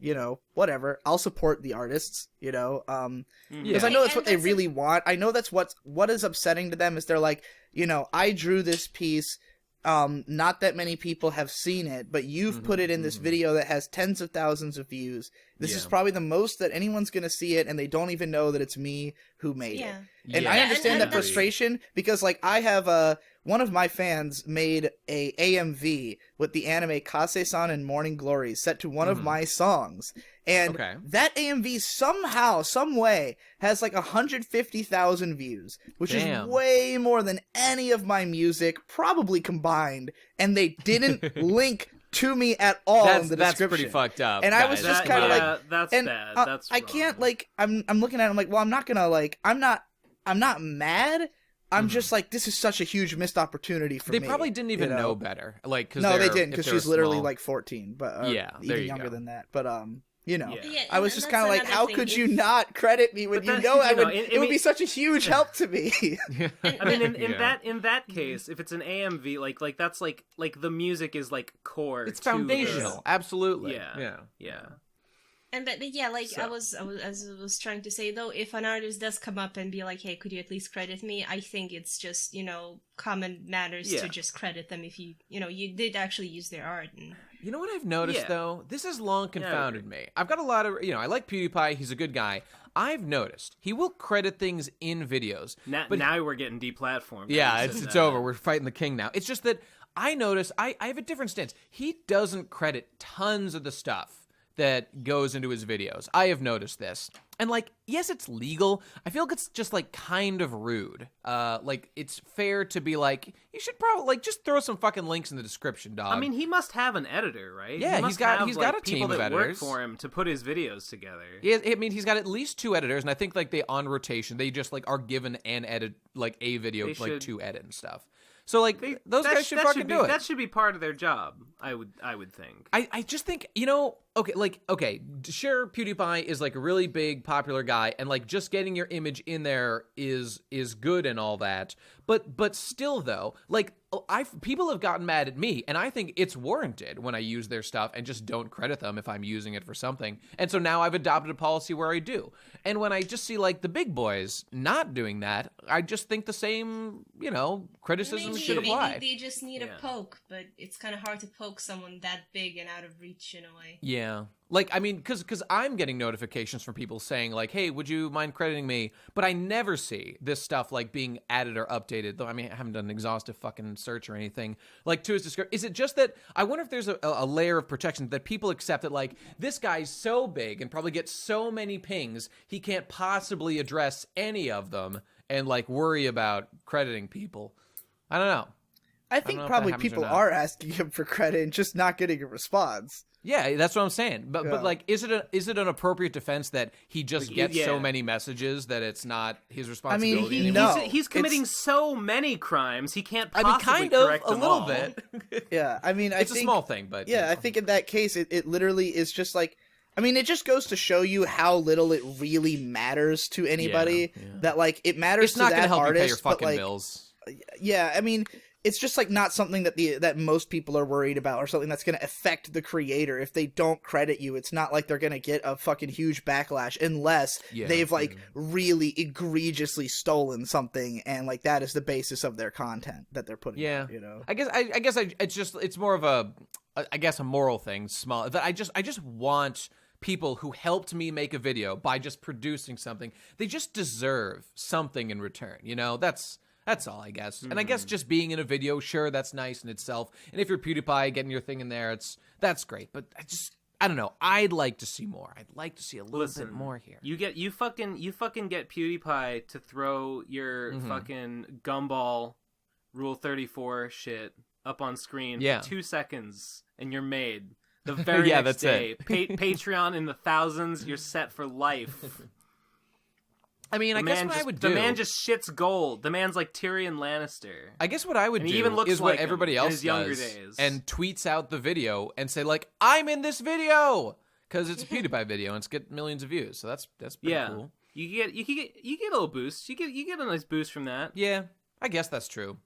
whatever. I'll support the artists, because I know that's what they really want. I know that's what is upsetting to them is they're like, I drew this piece. Not that many people have seen it, but you've put it in this video that has tens of thousands of views. This is probably the most that anyone's going to see it, and they don't even know that it's me who made it. And I understand that frustration because, like, I have one of my fans made a AMV with the anime Kase-san and Morning Glory set to one of my songs. And that AMV somehow, some way, has like 150,000 views, which is way more than any of my music, probably combined. And they didn't link to me at all in the description. That's pretty fucked up. And I was just kind of like, that's bad. That's I can't, like, I'm looking at it, I'm like, well, I'm not gonna, like, I'm not mad. I'm just like, this is such a huge missed opportunity for me. They probably didn't even know better. Like, no, they didn't, because she's literally like 14, but even younger go. than that. But I was just kind of like, how could you not credit me when it would be such a huge help to me. I mean, in that case, if it's an AMV, like that's like the music is like core. It's foundational. Absolutely. Yeah. And I was trying to say though, if an artist does come up and be like, "Hey, could you at least credit me?" I think it's just common manners to just credit them if you did actually use their art. And... You know what I've noticed though? This has long confounded me. I've got a lot of I like PewDiePie. He's a good guy. I've noticed he will credit things in videos. But now we're getting deplatformed. Yeah, it's over. We're fighting the king now. It's just that I notice I have a different stance. He doesn't credit tons of the stuff that goes into his videos. I have noticed this. And, like, yes, it's legal. I feel like it's just, like, kind of rude. Like, it's fair to be like, you should probably, like, just throw some fucking links in the description, dog. I mean, he must have an editor, right? Yeah, he's got a team of editors. People that work for him to put his videos together. Yeah, I mean, he's got at least 2 editors, and I think, like, they on rotation. They just, like, are given an edit, like, a video, to edit and stuff. So, like, those guys should fucking do it. That should be part of their job, I would think. I just think, okay, sure, PewDiePie is, like, a really big, popular guy, and, like, just getting your image in there is good and all that. But still, though, like, people have gotten mad at me, and I think it's warranted when I use their stuff and just don't credit them if I'm using it for something. And so now I've adopted a policy where I do. And when I just see, like, the big boys not doing that, I just think the same, criticism should apply. Maybe they just need a poke, but it's kind of hard to poke someone that big and out of reach in a way. Yeah. Like, I mean, because I'm getting notifications from people saying, like, hey, would you mind crediting me? But I never see this stuff, like, being added or updated. Though, I mean, I haven't done an exhaustive fucking search or anything. Like, to his description. Is it just that, I wonder if there's a layer of protection that people accept that, like, this guy's so big and probably gets so many pings, he can't possibly address any of them and, like, worry about crediting people. I don't know. I think probably people are asking him for credit and just not getting a response. Yeah, that's what I'm saying. But like, is it an appropriate defense that he just gets so many messages that it's not his responsibility? I mean, he's committing so many crimes, he can't possibly correct them all. A little bit. Yeah, I mean, it's a small thing, but yeah, I think in that case, it literally is just like, I mean, it just goes to show you how little it really matters to anybody. That like it matters to that artist. It's not going to help you pay your fucking like, bills. Yeah, I mean, it's just like not something that most people are worried about, or something that's going to affect the creator. If they don't credit you, it's not like they're going to get a fucking huge backlash unless they've like really egregiously stolen something, and like that is the basis of their content that they're putting out, you know. I guess it's more of a moral thing, small, that I just want people who helped me make a video by just producing something. They just deserve something in return, you know. That's all, I guess. And I guess just being in a video, sure, that's nice in itself. And if you're PewDiePie, getting your thing in there, that's great. But I don't know. I'd like to see more. I'd like to see a little bit more here. You fucking get PewDiePie to throw your fucking gumball Rule 34 shit up on screen for 2 seconds, and you're made. The very next day, Patreon in the thousands, you're set for life. I mean, I guess what I would do... The man just shits gold. The man's like Tyrion Lannister. I guess what I would do even looks is like what everybody else his younger does days. And tweets out the video and say, like, I'm in this video! Because it's a PewDiePie video and it's get millions of views. So that's pretty cool. You get a little boost. You get a nice boost from that. Yeah, I guess that's true.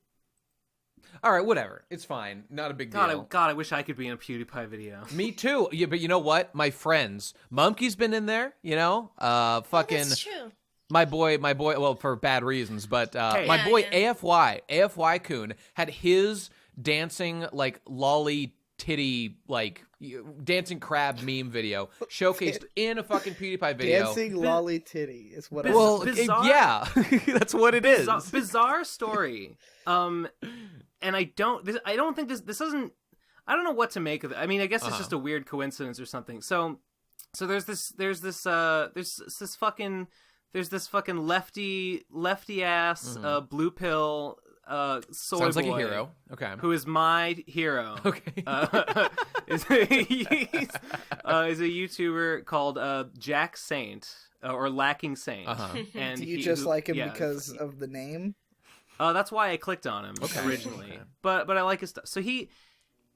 All right, whatever. It's fine. Not a big deal. God, I wish I could be in a PewDiePie video. Me too. Yeah, but you know what? My friends. Mumkey's been in there, you know? That's true. My boy, well, for bad reasons, but my boy AFY Kun had his dancing, like, lolly titty, like, dancing crab meme video showcased in a fucking PewDiePie video. Dancing lolly titty is what bizarre, yeah, that's what it is. Bizarre story. And I don't think this doesn't, I don't know what to make of it. I mean, I guess it's just a weird coincidence or something. So there's this fucking lefty ass blue pill soy Sounds like boy, a hero. Okay. Who is my hero? Okay. Is a YouTuber called Jack Saint or Lacking Saint. And do you just like him because of the name? That's why I clicked on him originally. Okay. But I like his stuff. So he,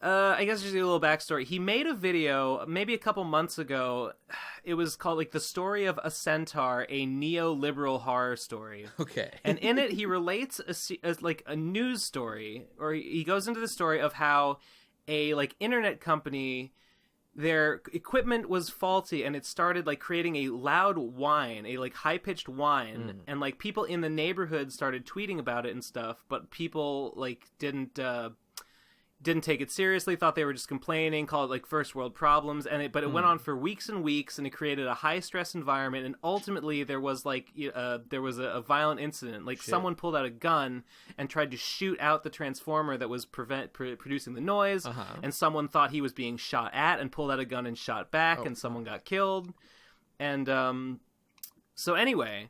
I guess just a little backstory. He made a video maybe a couple months ago. It was called like The Story of a Centaur, a neoliberal horror story. Okay. And in it, he relates a news story, or he goes into the story of how a like internet company, their equipment was faulty and it started like creating a loud whine, a like high-pitched whine, and like people in the neighborhood started tweeting about it and stuff, but people like didn't take it seriously, thought they were just complaining, called it like first world problems, but it went on for weeks and weeks, and it created a high stress environment, and ultimately there was a violent incident, like someone pulled out a gun and tried to shoot out the transformer that was producing the noise, and someone thought he was being shot at and pulled out a gun and shot back, and someone got killed, and so anyway,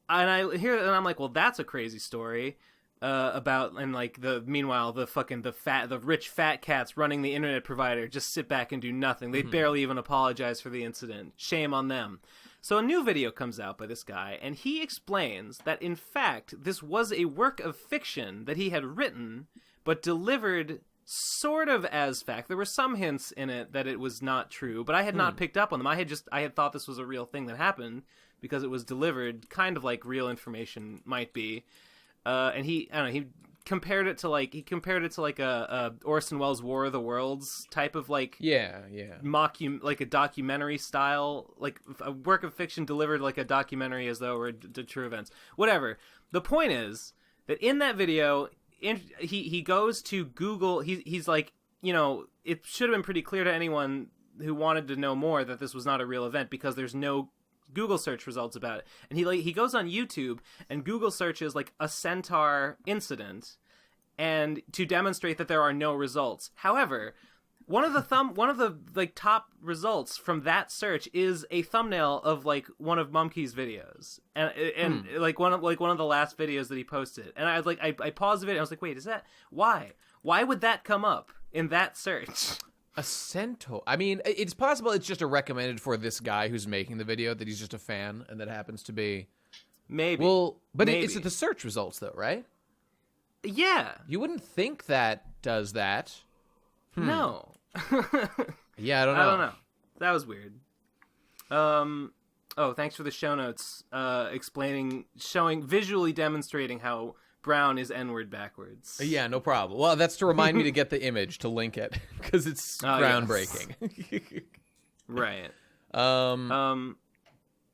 and I hear and I'm like, well, that's a crazy story. About and like meanwhile the rich fat cats running the internet provider just sit back and do nothing. They barely even apologize for the incident. Shame on them. So a new video comes out by this guy, and he explains that in fact this was a work of fiction that he had written but delivered sort of as fact. There were some hints in it that it was not true, but I had not picked up on them. I had thought this was a real thing that happened because it was delivered kind of like real information might be. And he compared it to like a Orson Welles' War of the Worlds type of like like a documentary style, like a work of fiction delivered like a documentary as though it were true events. Whatever. The point is that in that video, he goes to Google. He's like, you know, it should have been pretty clear to anyone who wanted to know more that this was not a real event because there's no Google search results about it, and he goes on YouTube and Google searches like a centaur incident, and to demonstrate that there are no results. However, one of the like top results from that search is a thumbnail of like one of Mumkey's videos, and like one of the last videos that he posted, and I was like, I paused the video, and I was like, wait, is that why would that come up in that search? A centaur. I mean, it's possible it's just a recommended for this guy who's making the video, that he's just a fan, and that happens to be... Maybe. Well, but maybe. It's the search results, though, right? Yeah. You wouldn't think that does that. No. Yeah, I don't know. That was weird. Thanks for the show notes, visually demonstrating how brown is N-word backwards. Yeah, no problem. Well, that's to remind me to get the image to link it because it's groundbreaking. Yes. Right.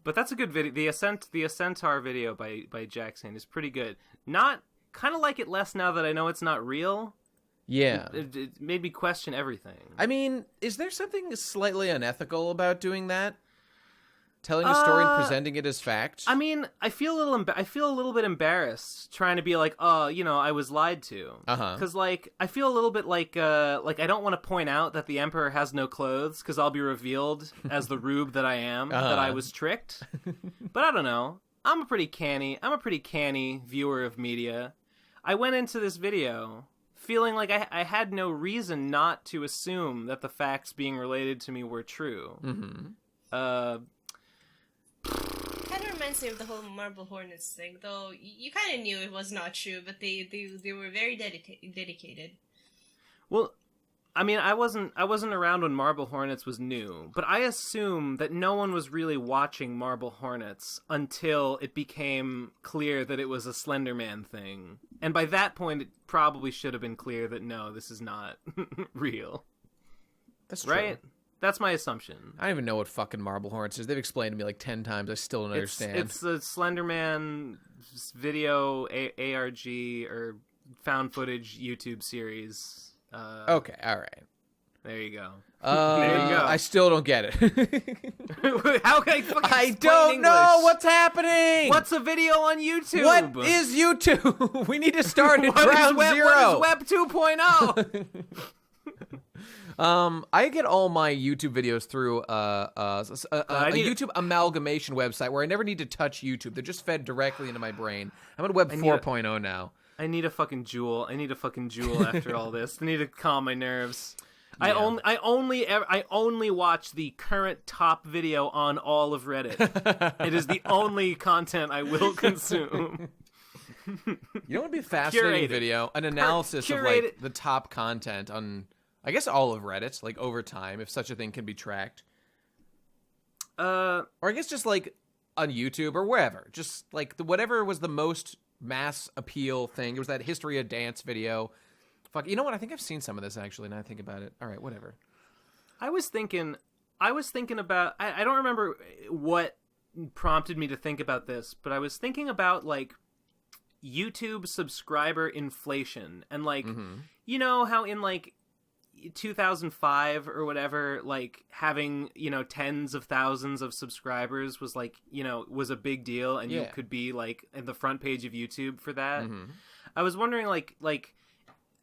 But that's a good video. The Ascentar video by Jackson is pretty good. Not kind of like it less now that I know it's not real. Yeah. It made me question everything. I mean, is there something slightly unethical about doing that? Telling a story and presenting it as fact? I mean, I feel a little bit embarrassed trying to be like, oh, I was lied to. Because, like, I feel a little bit like I don't want to point out that the Emperor has no clothes because I'll be revealed as the rube that I am, that I was tricked. But I don't know. I'm a pretty canny viewer of media. I went into this video feeling like I had no reason not to assume that the facts being related to me were true. Mm-hmm. Kind of reminds me of the whole Marble Hornets thing, though you kind of knew it was not true, but they were very dedicated. Well, I mean, I wasn't around when Marble Hornets was new, but I assume that no one was really watching Marble Hornets until it became clear that it was a Slender Man thing. And by that point, it probably should have been clear that no, this is not real. That's true. Right? That's my assumption. I don't even know what fucking Marble Hornets is. They've explained to me like 10 times. I still don't understand. It's a Slender Man video ARG or found footage YouTube series. Okay, all right. There you go. There you go. I still don't get it. How can I fucking I don't English? know what's happening. What's a video on YouTube? What is YouTube? We need to start at ground zero. What is Web 2.0? I get all my YouTube videos through a YouTube amalgamation website where I never need to touch YouTube. They're just fed directly into my brain. I'm on Web 4.0 now. I need a fucking Juul. After all this. I need to calm my nerves. Yeah. I only watch the current top video on all of Reddit. It is the only content I will consume. You know what would be a fascinating video? An analysis of like the top content on, I guess, all of Reddit, like over time, if such a thing can be tracked. Or I guess just like on YouTube or wherever, just like whatever was the most mass appeal thing. It was that history of dance video. Fuck, you know what? I think I've seen some of this actually. Now I think about it. All right, whatever. I was thinking about. I don't remember what prompted me to think about this, but I was thinking about like YouTube subscriber inflation and like you know how in like 2005 or whatever, like having, tens of thousands of subscribers was like, was a big deal, and you could be like in the front page of YouTube for that. I was wondering like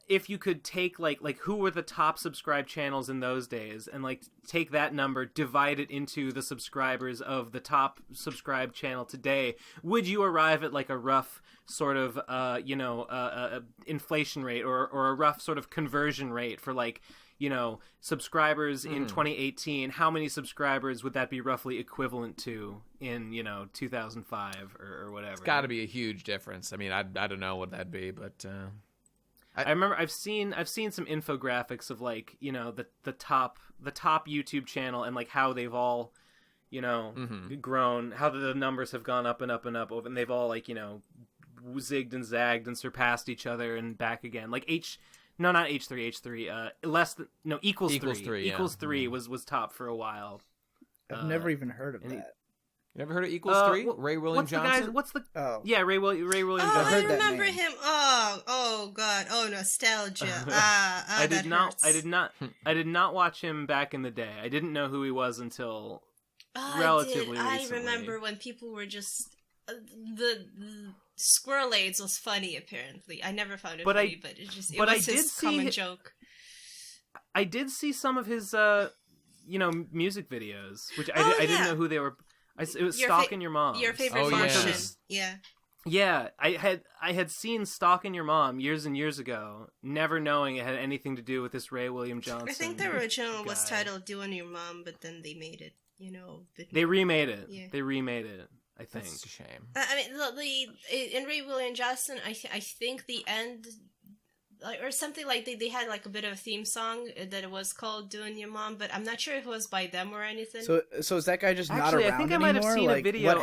if you could take like who were the top subscribed channels in those days and like take that number, divide it into the subscribers of the top subscribed channel today, would you arrive at like a rough sort of inflation rate or a rough sort of conversion rate for like, subscribers in 2018? How many subscribers would that be roughly equivalent to in 2005 or whatever? It's got to be a huge difference. I mean, I don't know what that'd be, but I remember I've seen some infographics of like, the top YouTube channel and like how they've all, grown, how the numbers have gone up and up and up, and they've all like, zigged and zagged and surpassed each other and back again. Like equals 3. Equals 3 was top for a while. I've never even heard of that. You never heard of Equals 3? Ray William Johnson? Yeah, Ray William Johnson. I remember him. Oh God. Oh, nostalgia. I did not watch him back in the day. I didn't know who he was until relatively recently. I remember when people were just the Squirrel AIDS was funny. Apparently, I never found it funny, but it was his common joke. I did see some of his music videos, which I didn't know who they were. It was Stalking Your Mom. Your favorite function. Yeah. Yeah, I had seen Stalking Your Mom years and years ago, never knowing it had anything to do with this Ray William Johnson. I think the original was titled "Doing Your Mom," but then they made it. They remade it. Yeah. They remade it. I think. That's a shame. I mean, in Ray William Johnson, I think the end or something like they had like a bit of a theme song that it was called "Doing Your Mom," but I'm not sure if it was by them or anything. So is that guy just not Actually, around I think I anymore? might have seen like, a video about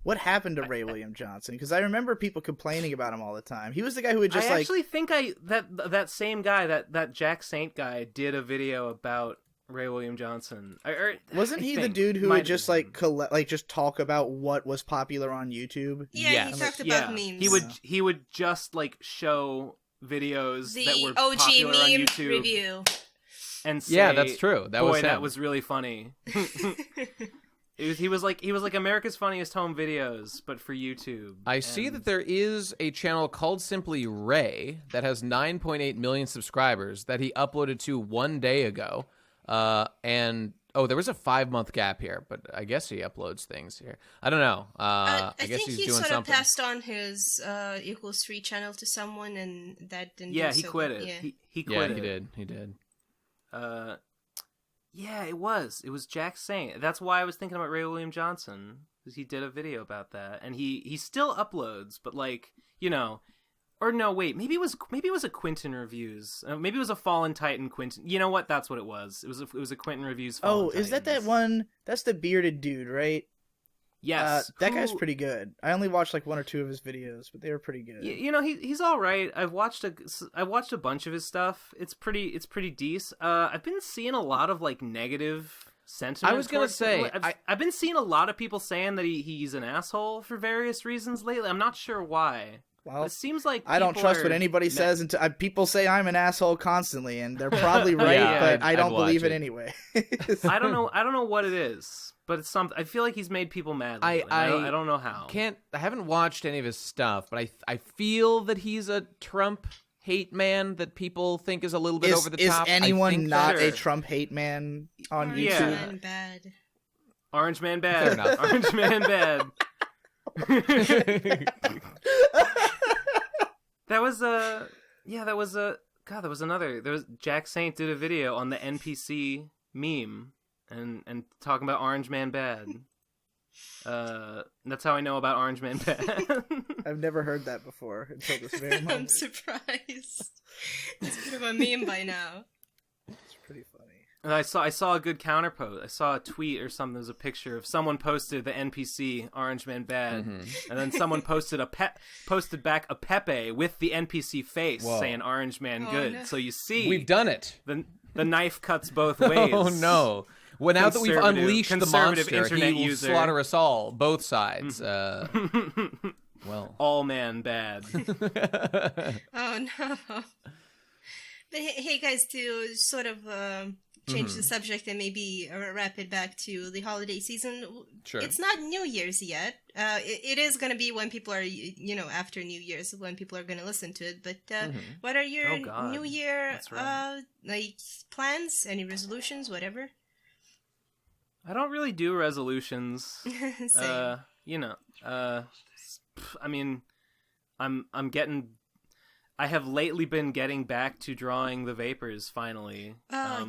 what happened to Ray William Johnson? Because I remember people complaining about him all the time. He was the guy who would just I actually think that same guy, that Jack Saint guy, did a video about Ray William Johnson. Wasn't he the dude who would just just talk about what was popular on YouTube? Yeah, he talked about memes. He would just like show videos that were OG popular on meme YouTube review. and say, yeah, that's true. That was really funny. He was like America's Funniest Home Videos, but for YouTube. I see that there is a channel called Simply Ray that has 9.8 million subscribers that he uploaded to 1 day ago. And there was a 5-month gap here, but I guess he uploads things here. I don't know. I guess he's doing something. I think he sort of passed on his Equals 3 channel to someone, and that didn't. Yeah, he quit it. Yeah. He quit it. Yeah, he did. Yeah, it was Jack Saint. That's why I was thinking about Ray William Johnson, because he did a video about that, and he still uploads, but like, you know. Or no, wait. Maybe it was a Quentin Reviews. Maybe it was a Fallen Titan Quentin. You know what? That's what it was. It was a Quentin Reviews. Fallen Is Titans. that one? That's the bearded dude, right? Yes. That guy's pretty good. I only watched like 1 or 2 of his videos, but they were pretty good. You know, he's all right. I watched a bunch of his stuff. It's pretty decent. I've been seeing a lot of like negative sentiment. I was gonna say I've been seeing a lot of people saying that he's an asshole for various reasons lately. I'm not sure why. Well, it seems like I don't trust what anybody says. People say I'm an asshole constantly, and they're probably right, but I don't believe it anyway. I don't know what it is, but it's something. I feel like he's made people mad lately. I don't know how. I haven't watched any of his stuff, but I feel that he's a Trump hate man that people think is a little bit over the top. Is anyone not a Trump hate man on YouTube? Yeah. Bad. Orange Man bad. Orange Man bad. There was Jack Saint did a video on the NPC meme and talking about Orange Man bad. That's how I know about Orange Man bad. I've never heard that before until this very moment. I'm surprised. It's a bit of a meme by now. It's pretty funny. And I saw a good counter post. I saw a tweet or something. There was a picture of someone posted the NPC Orange Man bad, and then someone posted back a Pepe with the NPC face saying Orange Man good. No. So you see, we've done it. The knife cuts both ways. Oh no! Well, now that we've unleashed the monster, he will user. slaughter us all, both sides. Well, all man bad. Oh no! But hey guys, to sort of change the subject and maybe wrap it back to the holiday season. Sure. It's not New Year's yet. It is going to be when people are, after New Year's, when people are going to listen to it. But what are your New Year plans? Any resolutions? Whatever. I don't really do resolutions. Same. I mean, I have lately been getting back to drawing the vapors finally.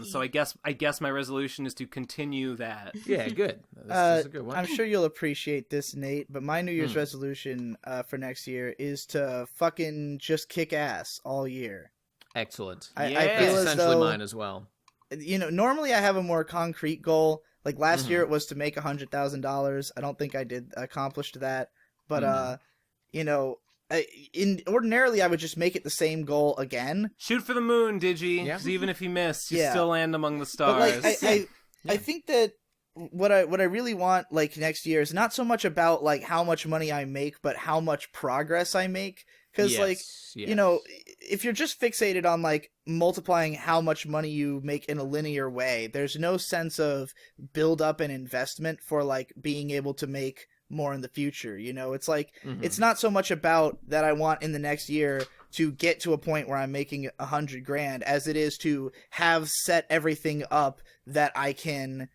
So I guess my resolution is to continue that. Yeah, good. That's a good one. I'm sure you'll appreciate this, Nate, but my New Year's resolution for next year is to fucking just kick ass all year. Excellent. I feel That's as essentially though, mine as well. Normally I have a more concrete goal. Like last year it was to make $100,000. I don't think I did accomplish that, but ordinarily I would just make it the same goal again. Shoot for the moon, Digi. Because even if you miss, you still land among the stars. But I think that what I really want like next year is not so much about like how much money I make, but how much progress I make. Because if you're just fixated on like multiplying how much money you make in a linear way, there's no sense of build up and investment for like being able to make more in the future. It's like it's not so much about that I want in the next year to get to a point where I'm making $100,000 as it is to have set everything up that I can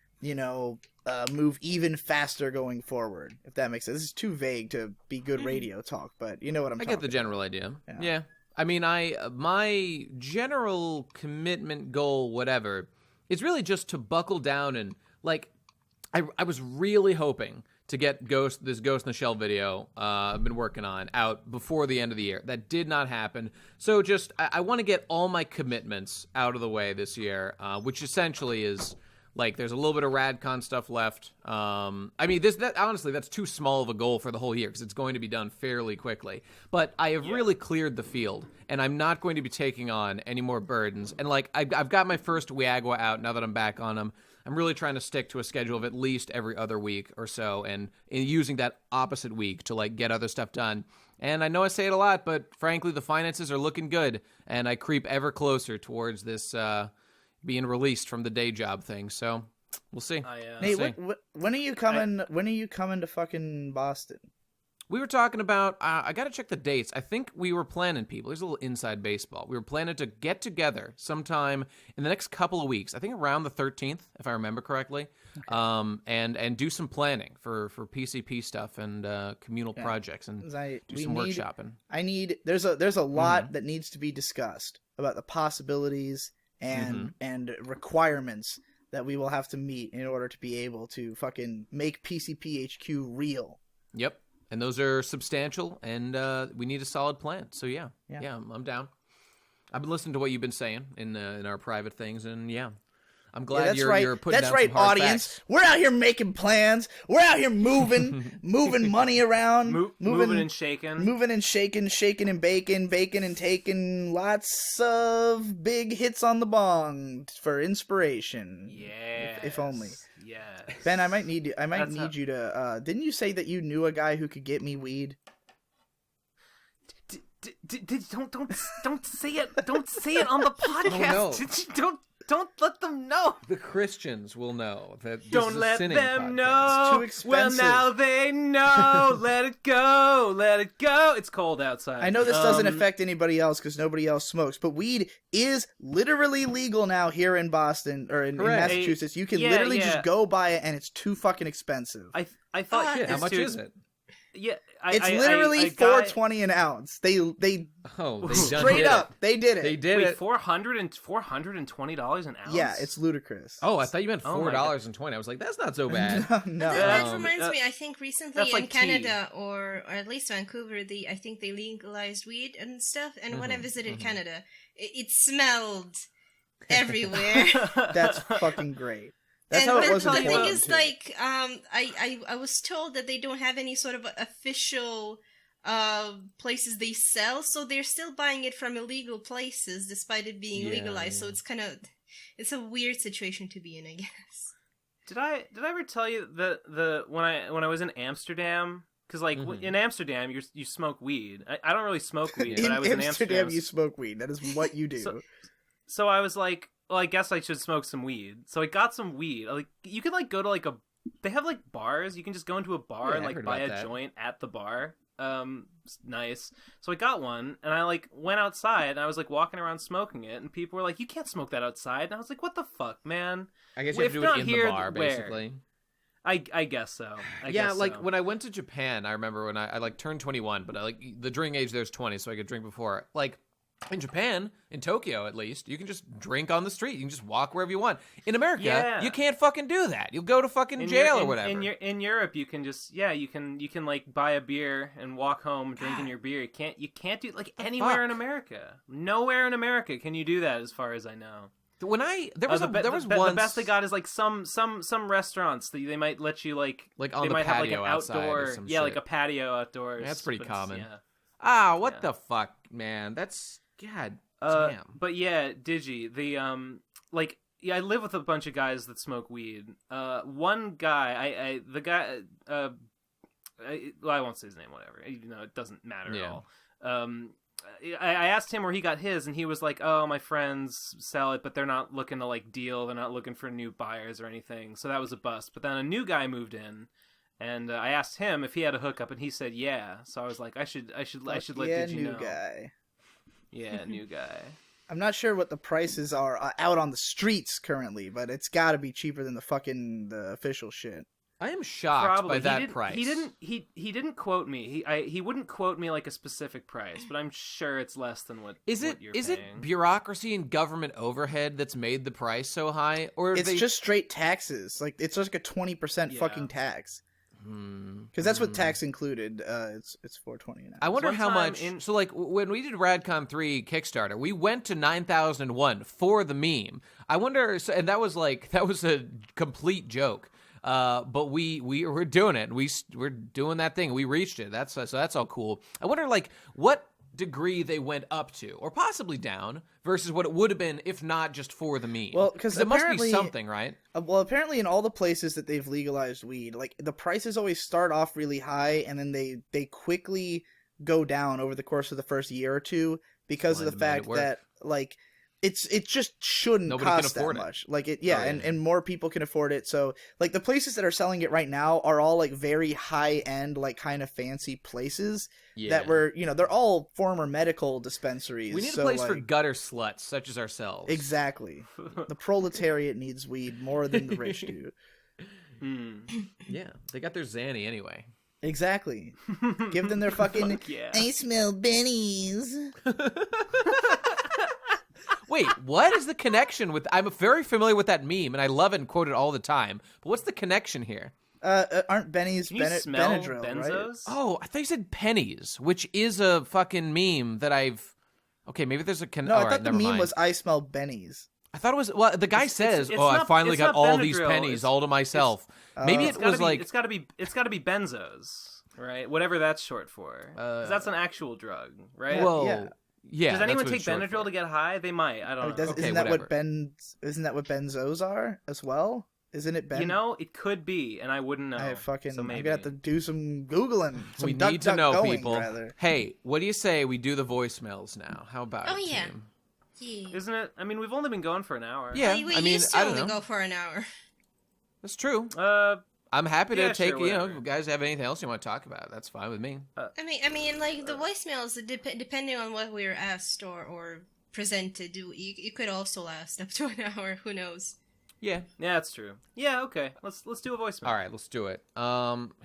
move even faster going forward, if that makes sense. This is too vague to be good radio talk, but you know what I'm talking about. I get the general idea. Yeah. I mean, my general commitment goal, whatever, is really just to buckle down and like I was really hoping to get this Ghost in the Shell video I've been working on out before the end of the year. That did not happen. So just I want to get all my commitments out of the way this year, which essentially is like there's a little bit of RadCon stuff left. I mean, honestly, that's too small of a goal for the whole year because it's going to be done fairly quickly. But I have really cleared the field, and I'm not going to be taking on any more burdens. And like I've got my first Wiagwa out now that I'm back on them. I'm really trying to stick to a schedule of at least every other week or so, and using that opposite week to like get other stuff done. And I know I say it a lot, but frankly, the finances are looking good, and I creep ever closer towards this being released from the day job thing. So we'll see. Nate, when are you coming? When are you coming to fucking Boston? We were talking about, I got to check the dates. I think we were planning, people. Here's a little inside baseball. We were planning to get together sometime in the next couple of weeks. I think around the 13th, if I remember correctly. Okay. And do some planning for PCP stuff and communal projects and do some workshopping. There's a lot that needs to be discussed about the possibilities and requirements that we will have to meet in order to be able to fucking make PCP HQ real. Yep. And those are substantial, and we need a solid plan. So yeah, I'm down. I've been listening to what you've been saying in our private things, and I'm glad you're putting down some hard audience. Facts. We're out here making plans. We're out here moving money around, moving and shaking, shaking and baking and taking lots of big hits on the bong for inspiration. Yeah, if only. Yes. Ben, I might need you to. Didn't you say that you knew a guy who could get me weed? Don't say it. Don't say it on the podcast. Oh, no. Don't let them know. The Christians will know that this Don't is a let sinning them podcast. know. It's too expensive. Well, now they know. Let it go. Let it go. It's cold outside. I know this doesn't affect anybody else because nobody else smokes, but weed is literally legal now here in Boston or in Massachusetts. You can literally just go buy it, and it's too fucking expensive. I thought how much is it? Yeah, it's literally $4.20 an ounce. They straight up they did it. They did it. $420 an ounce. Yeah, it's ludicrous. Oh, I thought you meant $4.20. I was like, that's not so bad. No. That reminds me. I think recently in Canada or at least Vancouver, I think they legalized weed and stuff. And when I visited Canada, it smelled everywhere. That's fucking great. That's how it was in Portland. The thing is, like, I was told that they don't have any sort of official places they sell, so they're still buying it from illegal places despite it being legalized. So it's a weird situation to be in, I guess. Did I ever tell you the when I was in Amsterdam? Because like in Amsterdam, you smoke weed. I don't really smoke weed, but I was in Amsterdam. You smoke weed. That is what you do. So I was like, well, I guess I should smoke some weed. So I got some weed. Like, you can like go to like they have like bars. You can just go into a bar and like buy a joint at the bar. Nice. So I got one, and I like went outside, and I was like walking around smoking it, and people were like, "You can't smoke that outside." And I was like, "What the fuck, man?" I guess you have to do it in the bar, basically. I guess so. When I went to Japan, I remember when I like turned 21, but the drinking age there's 20, so I could drink before. Like, in Japan, in Tokyo at least, you can just drink on the street. You can just walk wherever you want. In America, you can't fucking do that. You'll go to fucking jail or whatever. In Europe, you can just you can like buy a beer and walk home drinking your beer. You can't do like anywhere in America. Nowhere in America can you do that, as far as I know. When there was once the best they got is like some restaurants that they might let you like on they might have like patio an outdoor shit. like a patio outdoors. That's pretty common. What the fuck, man? That's God damn. But yeah, Digi, I live with a bunch of guys that smoke weed. One guy, I won't say his name, whatever. It doesn't matter at all. I asked him where he got his, and he was like, "Oh, my friends sell it, but they're not looking to like deal. They're not looking for new buyers or anything." So that was a bust. But then a new guy moved in, and I asked him if he had a hookup, and he said yeah. So I was like, I should let Digi know. Guy. Yeah, new guy. I'm not sure what the prices are out on the streets currently, but it's got to be cheaper than the official shit. I am shocked by that price. He didn't quote me. He wouldn't quote me like a specific price, but I'm sure it's less than what you're paying. Is it bureaucracy and government overhead that's made the price so high, or it's just straight taxes? Like it's just like a 20% fucking tax. Because that's what tax included. It's $4.20 an ounce. I wonder One how time much. in- So, like, when we did Radcon 3 Kickstarter, we went to 9,001 for the meme. I wonder, and that was a complete joke. But we were doing it. We're doing that thing. We reached it. So that's all cool. I wonder, like, what degree they went up to, or possibly down, versus what it would have been if not just for the meme. Well, because it must be something, right? Well, apparently in all the places that they've legalized weed, like the prices always start off really high, and then they quickly go down over the course of the first year or two because of the fact that like it just shouldn't Nobody can cost afford that it. much. Like and more people can afford it. So like the places that are selling it right now are all like very high end, like kind of fancy places that were, they're all former medical dispensaries. We need a place for gutter sluts such as ourselves. Exactly. The proletariat needs weed more than the rich do. Yeah, they got their Zanny anyway. Exactly. Give them their fucking I smell bennies. Wait, what is the connection with... I'm very familiar with that meme, and I love it and quote it all the time. But what's the connection here? Aren't bennies Benadryl, benzos? right? Oh, I thought you said pennies, which is a fucking meme that I've... Okay, maybe there's a... No, I thought the meme was I smell bennies. I thought it was... Well, the guy says, it's I not- finally it's got not all Benadryl, these pennies it's- all to myself. Maybe it was like... It's got to be benzos, right? Whatever that's short for. 'Cause that's an actual drug, right? Whoa. Yeah. Does that's anyone what take it's short Benadryl for. to get high? They might. I don't know. Okay, Isn't that whatever. isn't that what benzos are as well? Isn't it ben? It could be, and I wouldn't know. So I'm maybe. gonna have to do some Googling. We Some need to know, DuckDuckGoing, people. rather. Hey, what do you say we do the voicemails now? How about it, yeah. team? Yeah. Isn't it? I mean, we've only been going for an hour. Yeah, we I mean, used to I don't only know. go for an hour. That's true. I'm happy to yeah, take, sure, if you whatever. guys have anything else you want to talk about. That's fine with me. I mean, like the voicemails, depending on what we were asked or presented, it could also last up to an hour. Who knows? Yeah. Yeah, that's true. Yeah, okay. Let's do a voicemail. All right, let's do it.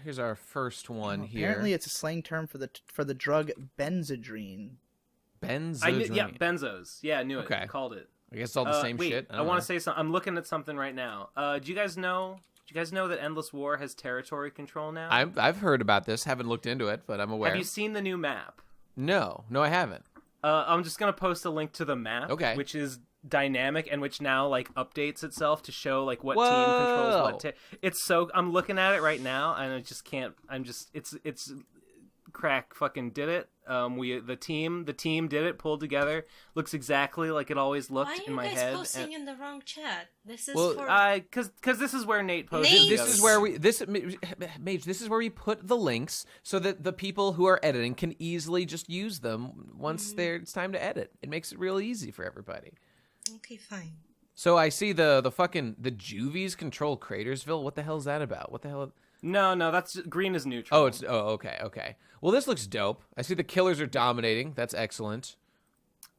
Here's our first one here. Apparently, it's a slang term for the drug benzodrine. Benzodrine. Yeah, benzos. Yeah, I knew it. Okay. Called it. I guess it's all the same wait, shit. I want to say something. I'm looking at something right now. Do you guys know that Endless War has territory control now? I've heard about this. Haven't looked into it, but I'm aware. Have you seen the new map? No, I haven't. I'm just gonna post a link to the map, Okay. which is dynamic and which now like updates itself to show like what Whoa. team controls what. It's so I'm looking at it right now and I just can't. It's crack fucking did it. The team did it, pulled together. Looks exactly like it always looked Why are in you my guys head. posting in the wrong chat? This is Well, for... Because this is where Nate posted. Nate- the This other is thing. where Mage, this is where we put the links so that the people who are editing can easily just use them once it's time to edit. It makes it real easy for everybody. Okay, fine. So I see the Juvies control Cratersville. What the hell is that about? What the hell? No, that's green is neutral. Okay. Well, this looks dope. I see the killers are dominating. That's excellent.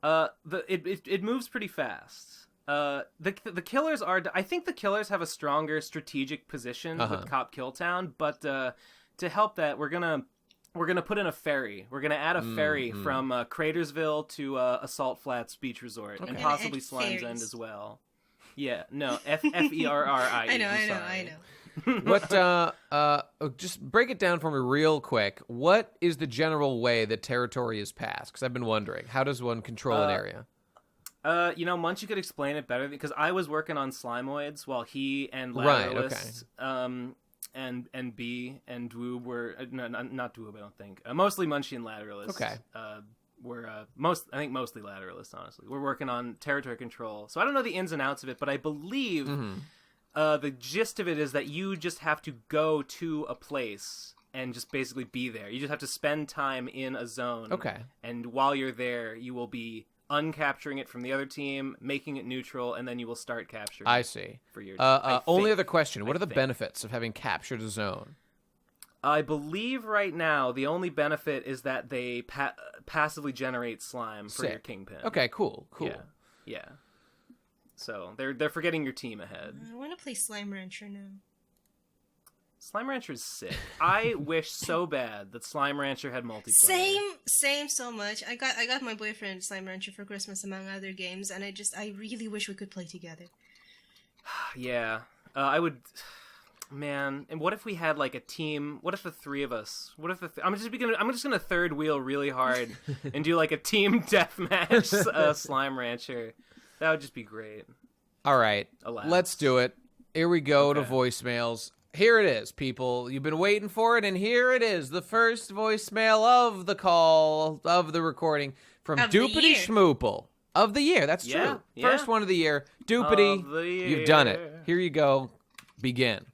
It moves pretty fast. The killers are. I think the killers have a stronger strategic position with Cop Kill Town, but to help that, we're gonna put in a ferry. We're gonna add a ferry from Cratersville to Assault Flats Beach Resort, and possibly add Slime's ferries. End as well. Yeah, no, Ferrie. I know. What? Just break it down for me real quick. What is the general way that territory is passed? Because I've been wondering, how does one control an area? Munchie could explain it better because I was working on Slimoids while he and Lateralist, and B and Dwoob were not Dwoob, I don't think. Mostly Munchie and Lateralist. Okay. We're mostly Lateralist, honestly. We're working on territory control, so I don't know the ins and outs of it, but I believe the gist of it is that you just have to go to a place and just basically be there. You just have to spend time in a zone. Okay. And while you're there, you will be uncapturing it from the other team, making it neutral, and then you will start capturing. I see. For your only other question: what are the benefits of having captured a zone? I believe right now the only benefit is that they passively generate slime for your kingpin. Okay, cool. Yeah. So they're forgetting your team ahead. I want to play Slime Rancher now. Slime Rancher is sick. I wish so bad that Slime Rancher had multiplayer. Same so much. I got my boyfriend Slime Rancher for Christmas among other games, and I really wish we could play together. Yeah, I would. Man, and what if we had like a team? What if the three of us? What if I'm just gonna third wheel really hard and do like a team deathmatch Slime Rancher. That would just be great. All right, Alas. Let's do it. Here we go to voicemails. Here it is, people. You've been waiting for it, and here it is. The first voicemail of the call, of the recording, from Doopity Schmoople. Of the year, that's true. Yeah. First one of the year. Doopity, you've done it. Here you go. Begin.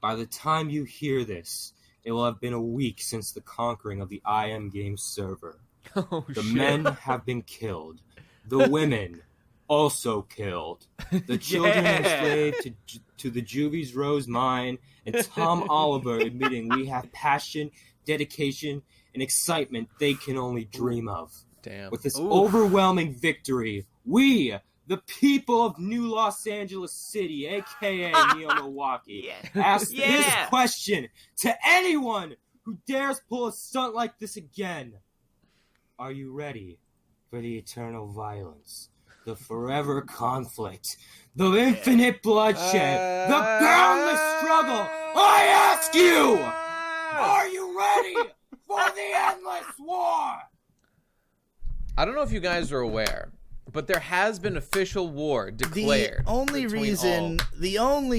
By the time you hear this, it will have been a week since the conquering of the IM Games server. The men have been killed. The women also killed. The children enslaved to the Juvie's Rose Mine, and Tom Oliver admitting we have passion, dedication, and excitement they can only dream of. Damn. With this overwhelming victory, we, the people of New Los Angeles City, a.k.a. Neo-Milwaukee, ask this question to anyone who dares pull a stunt like this again. Are you ready for the eternal violence, the forever conflict, the infinite bloodshed, the boundless struggle? I ask you, are you ready for the endless war? I don't know if you guys are aware, but there has been official war declared. The only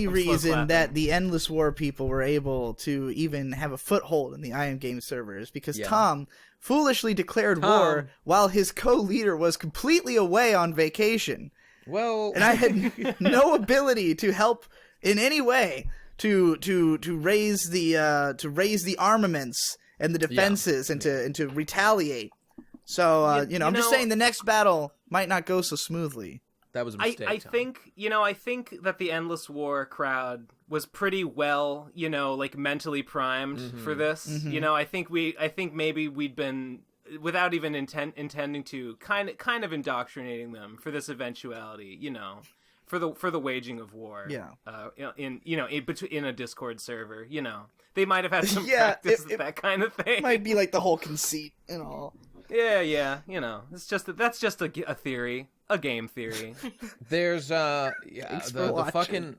reason that the Endless War people were able to even have a foothold in the IM Games server is because Tom foolishly declared war while his co-leader was completely away on vacation. Well, and I had no ability to help in any way to raise the armaments and the defenses and to retaliate. So I'm just saying the next battle might not go so smoothly. That was a mistake. I think that the Endless War crowd was pretty well, like mentally primed for this. Mm-hmm. I think maybe we'd been, without even intending to, kind of indoctrinating them for this eventuality. For the waging of war. Yeah. In a Discord server. They might have had some practice with that kind of thing. Might be like the whole conceit and all. Yeah. It's just that's just a theory, a game theory. There's the fucking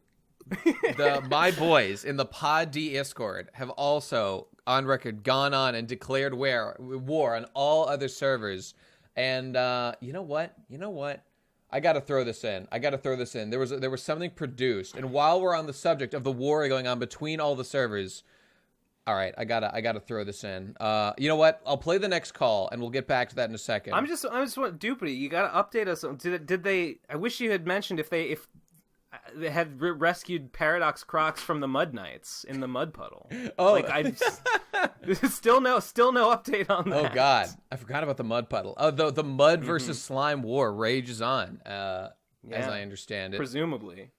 my boys in the Pod D Discord have also on record gone on and declared war on all other servers. And you know what? I gotta throw this in. There was something produced, and while we're on the subject of the war going on between all the servers. All right, I gotta throw this in. You know what? I'll play the next call, and we'll get back to that in a second. I'm just Doopity. You gotta update us. Did they? I wish you had mentioned if they had rescued Paradox Crocs from the Mud Knights in the mud puddle. Oh, still no update on that. Oh God, I forgot about the mud puddle. Oh, the mud versus slime war rages on. As I understand it, presumably.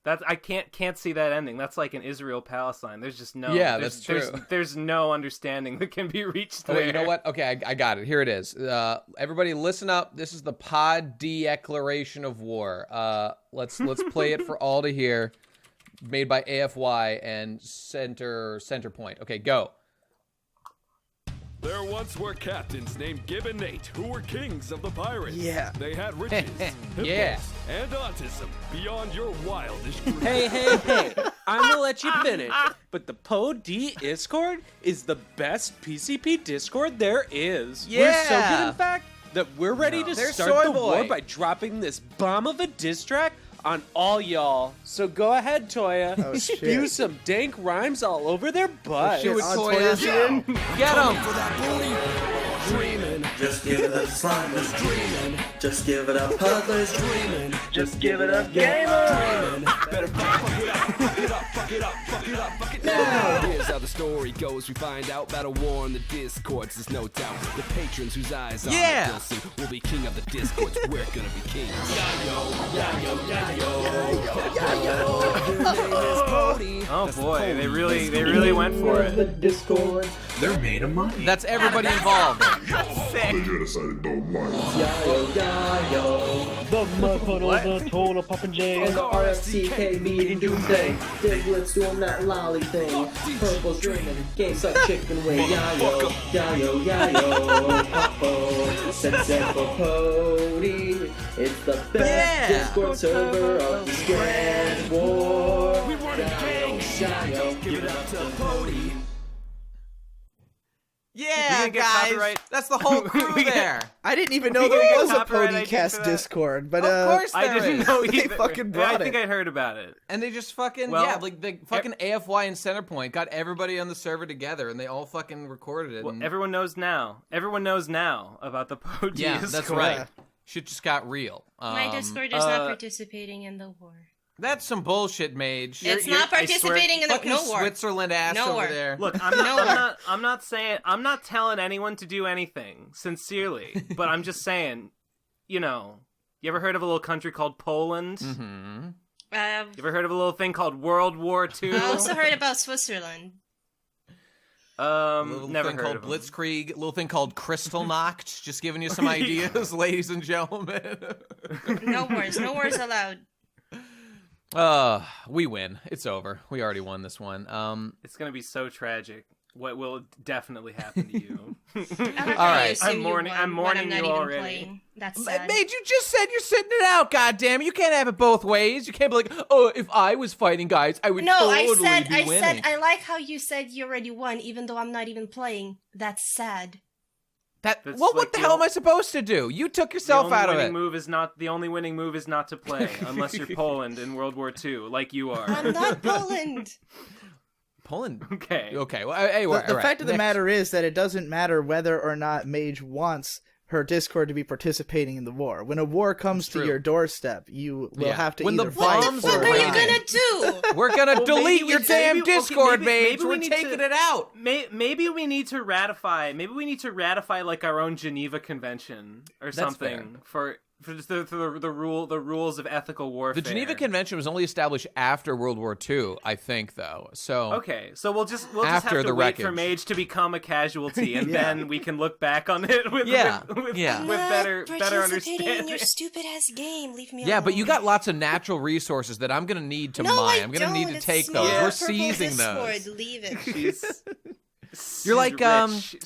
That's I can't see that ending. That's like an Israel-Palestine. There's just no. Yeah, that's true. There's no understanding that can be reached there. Wait, you know what? Okay, I got it. Here it is. Everybody, listen up. This is the Pod Declaration of War. Let's play it for all to hear. Made by AFY and Centerpoint. Okay, go. There once were captains named Gib and Nate who were kings of the pirates. Yeah. They had riches, yeah, and autism beyond your wildest dreams. Hey, I'm gonna let you finish, but the Po D Discord is the best PCP Discord there is. Yeah. We're so good, in fact, that we're ready to start the war by dropping this bomb of a diss track on all y'all. So go ahead, Toya. Spew some dank rhymes all over their butt. Do it, Toya. Get him. For that booty. Dreaming. Just give it up, Slimers. Dreaming. Just give it up, Puddlers. Dreaming. Just give it up, Gamer. Better fuck it up now. Here's how the story goes. We find out about a war in the Discords. There's no doubt. The patrons whose eyes are will see will be king of the Discords. We're gonna be kings. Oh boy, they really went for it. The Discord. They're made of money. That's everybody involved. The mud puddle, the total poppin' J, and the RFTK meeting doomsday. Diglets doing that lolly thing. Purple's dreaming, game suck chicken wing. Yayo, ho-ho. Sensei for Pody. It's the best Discord server of this grand war. Yeah, yo. Give it up to Pody. Yeah, guys, that's the whole crew there. I didn't even know there was a Podcast Discord, but of course I didn't know either. They fucking brought I think I'd heard about it. And they just fucking like the fucking AFY and Centerpoint got everybody on the server together, and they all fucking recorded it. Well, everyone knows now. Everyone knows now about the Pody Discord. Yeah, that's right. Shit just got real. My Discord is not participating in the war. That's some bullshit, Mage. It's not participating in the fucking war. Switzerland ass over there. Look, I'm not telling anyone to do anything, sincerely. But I'm just saying, you ever heard of a little country called Poland? Mm-hmm. You ever heard of a little thing called World War II? I also heard about Switzerland. Little never thing heard called of Blitzkrieg. A little thing called Kristallnacht. Just giving you some ideas, ladies and gentlemen. No wars allowed. We win. It's over. We already won this one. It's gonna be so tragic. What will definitely happen to you? All right, I'm mourning you already. Playing. That's sad. Mage, you just said you're sitting it out. Goddamn, you can't have it both ways. You can't be like, oh, if I was fighting guys, I would totally be winning. I said, I like how you said you already won, even though I'm not even playing. That's sad. What the hell am I supposed to do? You took yourself out of it. The only winning move is not to play, unless you're Poland in World War II, like you are. I'm not Poland. Poland? Okay. Well, anyway, the fact of the matter is that it doesn't matter whether or not Mage wants her Discord to be participating in the war. When a war comes to your doorstep, you will have to either fight What the fuck are you gonna do? We're gonna delete your damn Discord, Mage. We're taking it out. Maybe we need to ratify. Maybe we need to ratify like our own Geneva Convention or something for the rules of ethical warfare. The Geneva Convention was only established after World War II, I think, though. So okay, so we'll just have to wait for Mage to become a casualty, and then we can look back on it with better understanding. In your stupid ass game, leave me alone. Yeah, but you got lots of natural resources that I'm gonna need to mine. I'm gonna need to take those. We're seizing those. Leave it. You're like rich.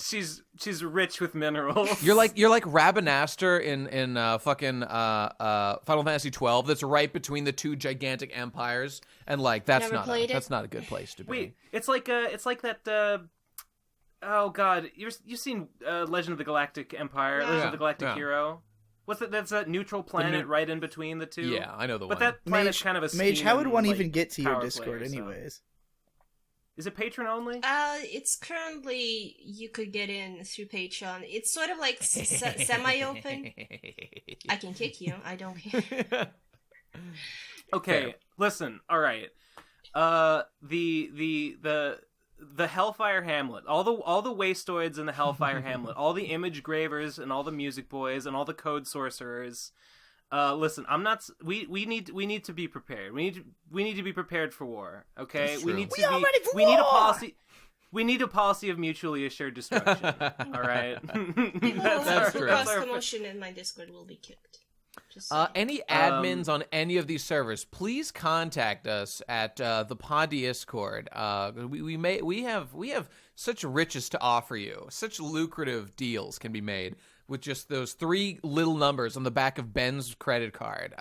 She's rich with minerals. You're like Rabanaster in fucking Final Fantasy 12. That's right between the two gigantic empires, and like that's not a good place to be. Wait, it's like that. Oh God, you've seen Legend of the Galactic Empire, Legend of the Galactic Hero. What's that? That's that neutral planet right in between the two. Yeah, I know the one. But that planet's kind of a scheme. Mage, how would one even get to your Discord, anyways? Is it Patreon only? It's currently you could get in through Patreon. It's sort of like semi-open. I can kick you. I don't care. Okay, listen. All right. The Hellfire Hamlet, all the wastoids in the Hellfire Hamlet, all the image gravers and all the music boys and all the code sorcerers. Listen, I'm not. We need to be prepared. We need to be prepared for war. Okay, we need to be. We need a policy. We need a policy of mutually assured destruction. All right. People who cross promotion in my Discord will be kicked. Any admins on any of these servers, please contact us at the Pod Discord. We have such riches to offer you. Such lucrative deals can be made with just those 3 little numbers on the back of Ben's credit card.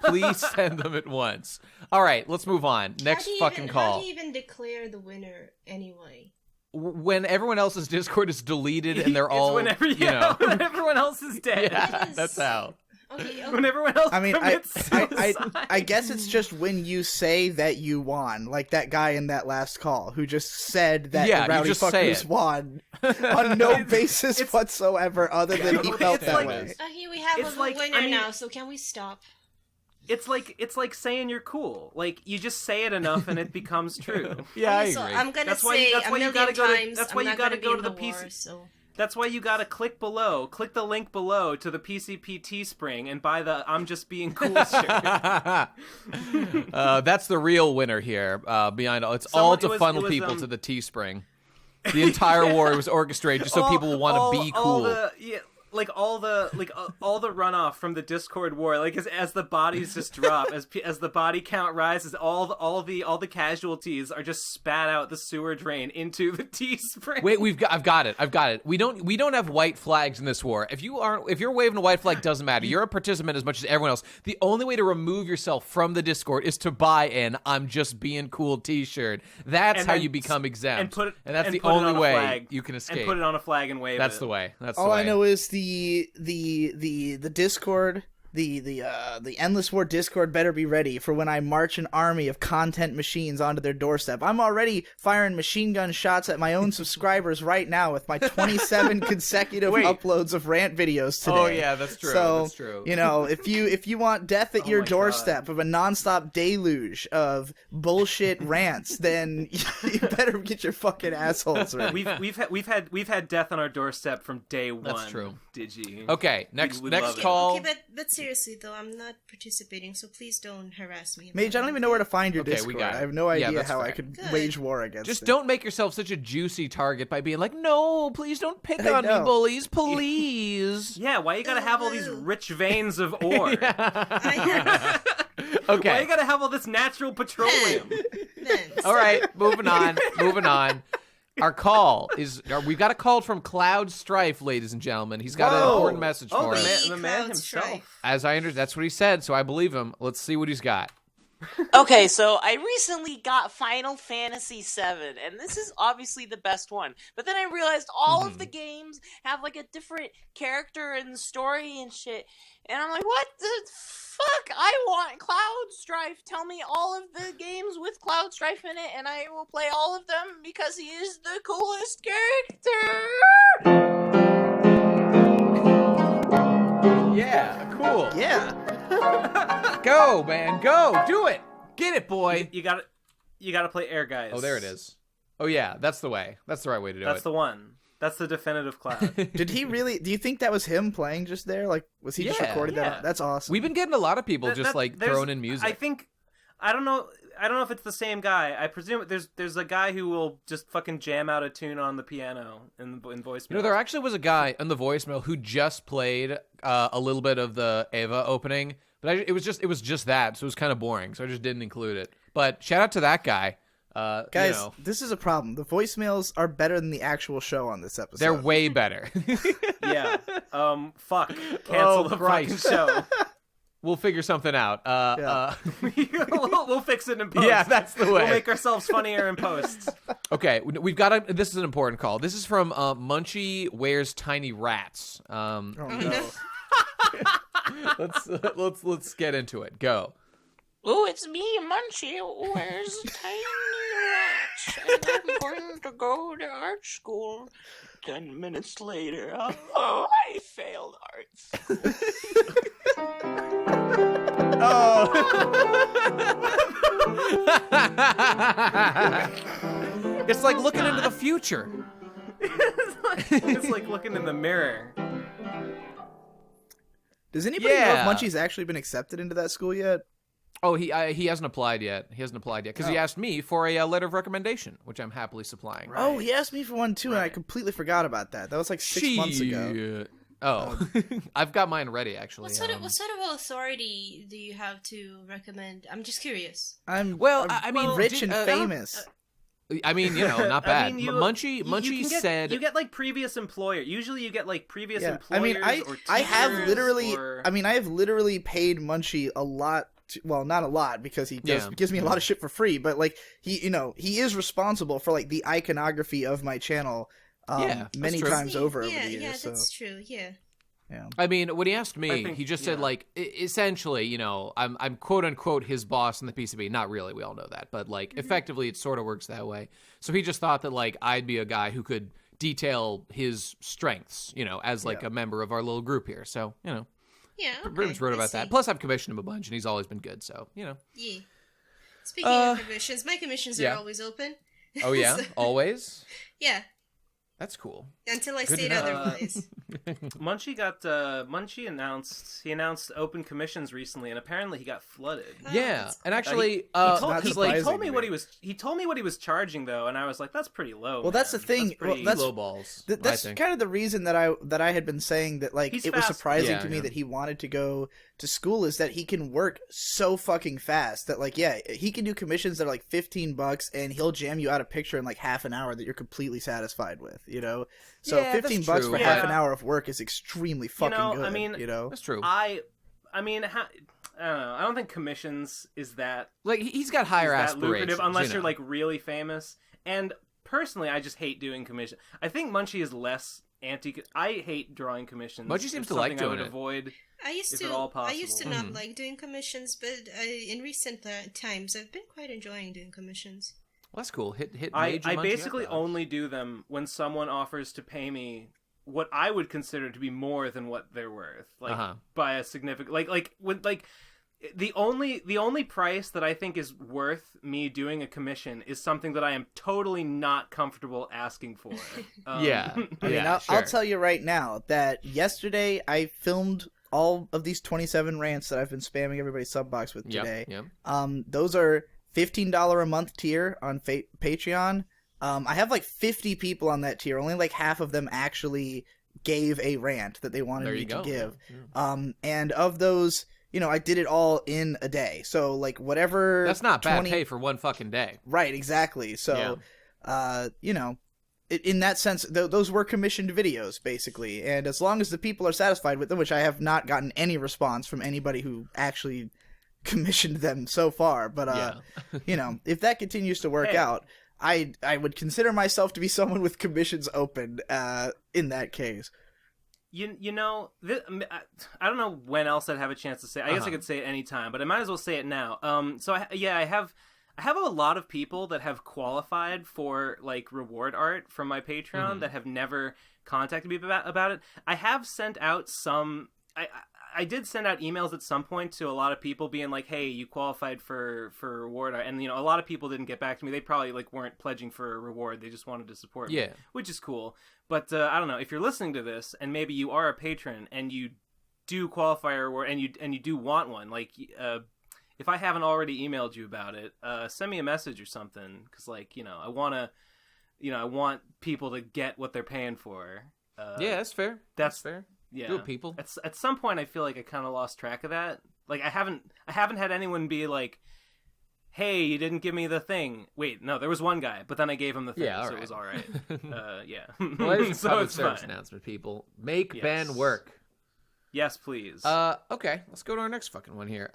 Please send them at once. All right, let's move on. Next fucking call. How do you even declare the winner anyway? When everyone else's Discord is deleted and they're all, when everyone else is dead. Yeah, that's how. Okay. When everyone else commits suicide. I guess it's just when you say that you won, like that guy in that last call who just said that the rowdy fuckers won on no basis whatsoever other than he felt that way. Okay, we have a winner now, so can we stop? It's like saying you're cool. Like you just say it enough and it becomes true. Yeah, I agree. So I'm gonna say a million times. That's why you gotta go to the PC. War, so. That's why you gotta click the link below to the PCP Teespring and buy the I'm Just Being Cool shirt. That's the real winner here. Behind all, it's all to funnel people to the Teespring. The entire war was orchestrated just so people will want to be cool. all the runoff from the Discord war, like as the bodies just drop, as the body count rises, all the casualties are just spat out the sewer drain into the teespring. Wait, I've got it. We don't have white flags in this war. If you're waving a white flag, doesn't matter. You're a participant as much as everyone else. The only way to remove yourself from the Discord is to buy an "I'm just being cool" T-shirt. That's how you become exempt, and that's the only way you can escape. And put it on a flag and wave it. That's the way. All I know is the Discord, the Endless War Discord better be ready for when I march an army of content machines onto their doorstep. I'm already firing machine gun shots at my own subscribers right now with my 27 consecutive uploads of rant videos today. Oh yeah, that's true. So, that's true. If you want death at your doorstep of a nonstop deluge of bullshit rants, then you better get your fucking assholes ready. We've had death on our doorstep from day one. That's true. Digi. Okay, next call. Okay, but seriously though, I'm not participating, so please don't harass me. Mage, I don't even know where to find your Discord. I have no idea how fair. I could wage war against Just it. don't make yourself such a juicy target by being like, no, please don't pick on me, bullies, please. Yeah, why you gotta have all these rich veins of ore? Okay. Why you gotta have all this natural petroleum? All right, moving on. Our call is, we've got a call from Cloud Strife, ladies and gentlemen. He's got an important message for us. The man himself. As I understand, that's what he said, so I believe him. Let's see what he's got. Okay, so I recently got Final Fantasy VII, and this is obviously the best one. But then I realized all of the games have like a different character and story and shit. And I'm like, what the fuck? I want Cloud Strife. Tell me all of the games with Cloud Strife in it, and I will play all of them because he is the coolest character. Yeah, cool. Yeah. Go, man, go. Do it. Get it, boy. You gotta play Air Guys. Oh, there it is. Oh, yeah, that's the way. That's the right way to do it. That's the one. That's the definitive Cloud. Did he really? Do you think that was him playing just there? Like, was he just recording that? That's awesome. We've been getting a lot of people throwing in music. I don't know if it's the same guy. I presume there's a guy who will just fucking jam out a tune on the piano in voicemail. There actually was a guy in the voicemail who just played a little bit of the Ava opening, but it was just that, so it was kind of boring, so I just didn't include it. But shout out to that guy. Guys, this is a problem. The voicemails are better than the actual show on this episode. They're way better. Yeah. Fuck. Cancel the fucking show. We'll figure something out. We'll fix it in post. Yeah, that's the way. We'll make ourselves funnier in post. Okay, we've got this is an important call. This is from Munchie Wears Tiny Rats. Oh no. Let's get into it. Go. Oh, it's me, Munchie, who wears tiny rats, and I'm going to go to art school. 10 minutes later, I failed art school. It's like looking into the future. It's like looking in the mirror. Does anybody know if Munchie's actually been accepted into that school yet? Oh, he hasn't applied yet. Because he asked me for a letter of recommendation, which I'm happily supplying. Right. Oh, he asked me for one too, and I completely forgot about that. That was like 6 months ago. Oh, I've got mine ready actually. What sort of authority do you have to recommend? I'm just curious. I mean, rich and famous. I mean, not bad. Munchie said you get like previous employer. Usually, you get like previous employers. I mean, I have literally paid Munchie a lot. Well, not a lot because he gives me a lot of shit for free. But like he is responsible for like the iconography of my channel. Many times over the years. Yeah, that's true. Yeah. I mean, when he asked me, he just said like, essentially, I'm quote unquote his boss in the PCB. Not really, we all know that, but like effectively, it sort of works that way. So he just thought that like I'd be a guy who could detail his strengths, as like a member of our little group here. So Yeah. Okay. Rubens wrote about that. Plus, I've commissioned him a bunch, and he's always been good. So Yeah. Speaking of commissions, my commissions are always open. Oh yeah, always. Yeah. That's cool. Until I state otherwise. Munchie announced open commissions recently, and apparently he got flooded. Yeah, and actually, he told me what he was charging though, and I was like, that's pretty low. Well, that's the thing. That's low balls. That's kind of the reason that I had been saying that it was surprising to me that he wanted to go to school, is that he can work so fucking fast that he can do commissions that are like $15 and he'll jam you out a picture in like half an hour that you're completely satisfied with, So $15 for half an hour of work is extremely fucking good. I mean, that's true. I mean, I don't know. I don't think commissions is that he's got higher aspirations, lucrative unless you're like really famous. And personally, I just hate doing commissions. I think Munchie is less I hate drawing commissions. Munchie seems to like doing I would it. Avoid. I used to not like doing commissions, but in recent times I've been quite enjoying doing commissions. Well, that's cool. I basically only do them when someone offers to pay me what I would consider to be more than what they're worth, by a significant the only price that I think is worth me doing a commission is something that I am totally not comfortable asking for. I'll tell you right now that yesterday I filmed all of these 27 rants that I've been spamming everybody's sub box with today. Yep. Those are $15 a month tier on Patreon. I have like 50 people on that tier. Only like half of them actually gave a rant that they wanted me to give. Yeah. And of those, I did it all in a day. So like whatever. That's not bad pay for one fucking day. Right, exactly. So, in that sense, those were commissioned videos, basically. And as long as the people are satisfied with them, which I have not gotten any response from anybody who actually commissioned them so far. But, if that continues to work out, I would consider myself to be someone with commissions open in that case. I don't know when else I'd have a chance to say it. I guess I could say it any time, but I might as well say it now. I have a lot of people that have qualified for like reward art from my Patreon that have never contacted me about it. I have sent out some. I did send out emails at some point to a lot of people being like, "Hey, you qualified for reward art," and a lot of people didn't get back to me. They probably weren't pledging for a reward; they just wanted to support me, which is cool. But I don't know if you're listening to this and maybe you are a patron and you do qualify a reward and you do want one. If I haven't already emailed you about it, send me a message or something because I want people to get what they're paying for. That's fair. That's fair. Yeah. Do it, people. At some point, I feel like I kind of lost track of that. I haven't had anyone be like, "Hey, you didn't give me the thing." Wait, no, there was one guy, but then I gave him the thing, so it was all right. Well, that is a public service announcement, people. Make Ben work. Yes, please. Okay, let's go to our next fucking one here.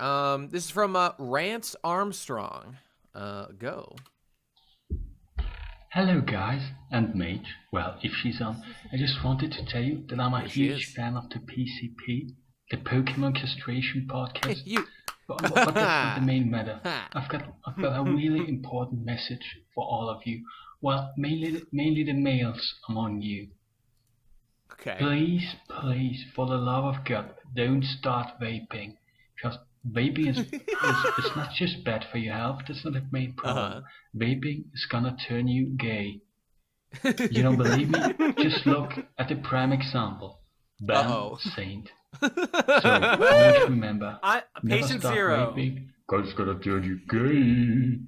This is from Rance Armstrong. Go. Hello guys, and Mage. Well, if she's on, I just wanted to tell you that I'm a huge fan of the PCP, the Pokemon Castration Podcast. But that's not the main matter. I've got a really important message for all of you. Well, mainly the males among you. Okay. Please, for the love of God, don't start vaping. Because vaping is not just bad for your health, that's not the main problem. Vaping is gonna turn you gay. You don't believe me? Just look at the prime example. Ben Saint. So, always remember, patient zero. Vaping, cause it's gonna turn you gay.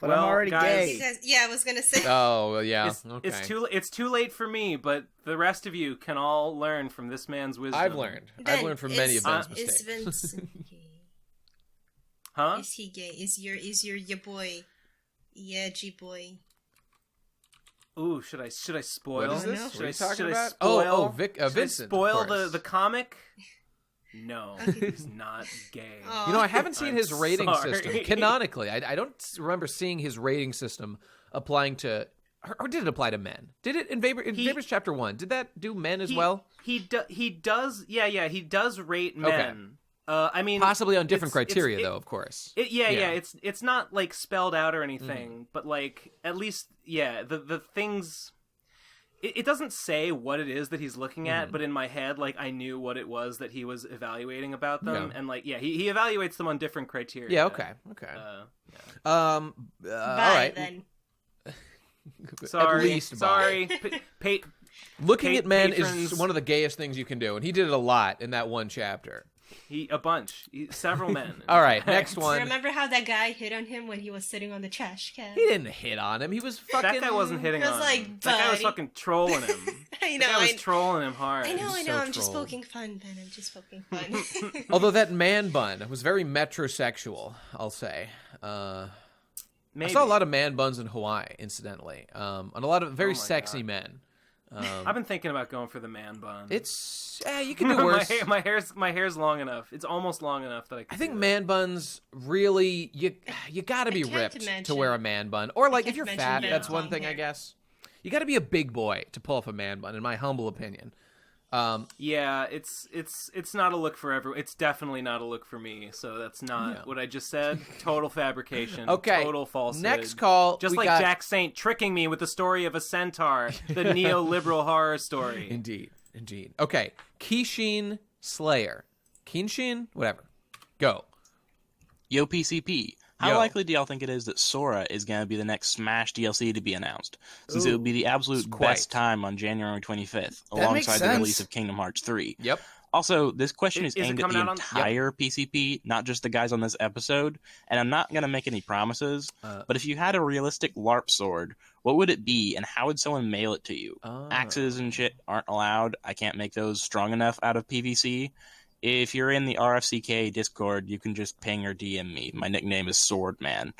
But I'm already gay. I was gonna say. Oh, well, yeah. Okay. It's too late for me, but the rest of you can all learn from this man's wisdom. I've learned from many of Ben's mistakes. Is Vince gay? Huh? Is he gay? Is your boy? Yeah, G boy. Ooh, should I spoil? What is this? Should what are you talking should about? Spoil, Vincent. Spoil the comic? No, he's not gay. I haven't seen his rating system canonically. I don't remember seeing his rating system applying to, or did it apply to men? Did it in Vapor's Chapter 1? Did that do men as well? He does. Yeah. He does rate men. Okay. I mean, possibly on different criteria, though. Of course. It's not spelled out or anything, but at least the things. It doesn't say what it is that he's looking at, but in my head, I knew what it was that he was evaluating about them, and he evaluates them on different criteria. Yeah. Okay. All right. Then. Sorry. At least sorry. Looking at men patrons... is one of the gayest things you can do, and he did it a lot in that one chapter. Several men. All right, next one. Remember how that guy hit on him when he was sitting on the trash can? He didn't hit on him. He was fucking... That guy wasn't hitting on him. That guy was fucking trolling him. I know. That guy was trolling him hard. I know. So I'm just poking fun, Ben. I'm just poking fun. Although that man bun was very metrosexual, I'll say. Maybe. I saw a lot of man buns in Hawaii, incidentally, and a lot of very sexy men. I've been thinking about going for the man bun. You can do worse. my hair's long enough. It's almost long enough that I think man buns really you got to be ripped to wear a man bun, or like if you're fat, that's one thing I guess. You got to be a big boy to pull off a man bun, in my humble opinion. Yeah, it's not a look for everyone. It's definitely not a look for me. So that's not what I just said. Total fabrication. Okay. Total falsehood. Next call. Just like Jack Saint tricking me with the story of a centaur, the neoliberal horror story. Indeed. Okay, Kishin Slayer. Kinshin? Whatever. Go. Yo, PCP. How likely do y'all think it is that Sora is going to be the next Smash DLC to be announced? Since it would be the absolute best time on January 25th, alongside the release of Kingdom Hearts 3. Yep. Also, this question is aimed at the entire PCP, not just the guys on this episode. And I'm not going to make any promises, but if you had a realistic LARP sword, what would it be, and how would someone mail it to you? Axes and shit aren't allowed. I can't make those strong enough out of PVC. If you're in the RFCK Discord, you can just ping or DM me. My nickname is Swordman.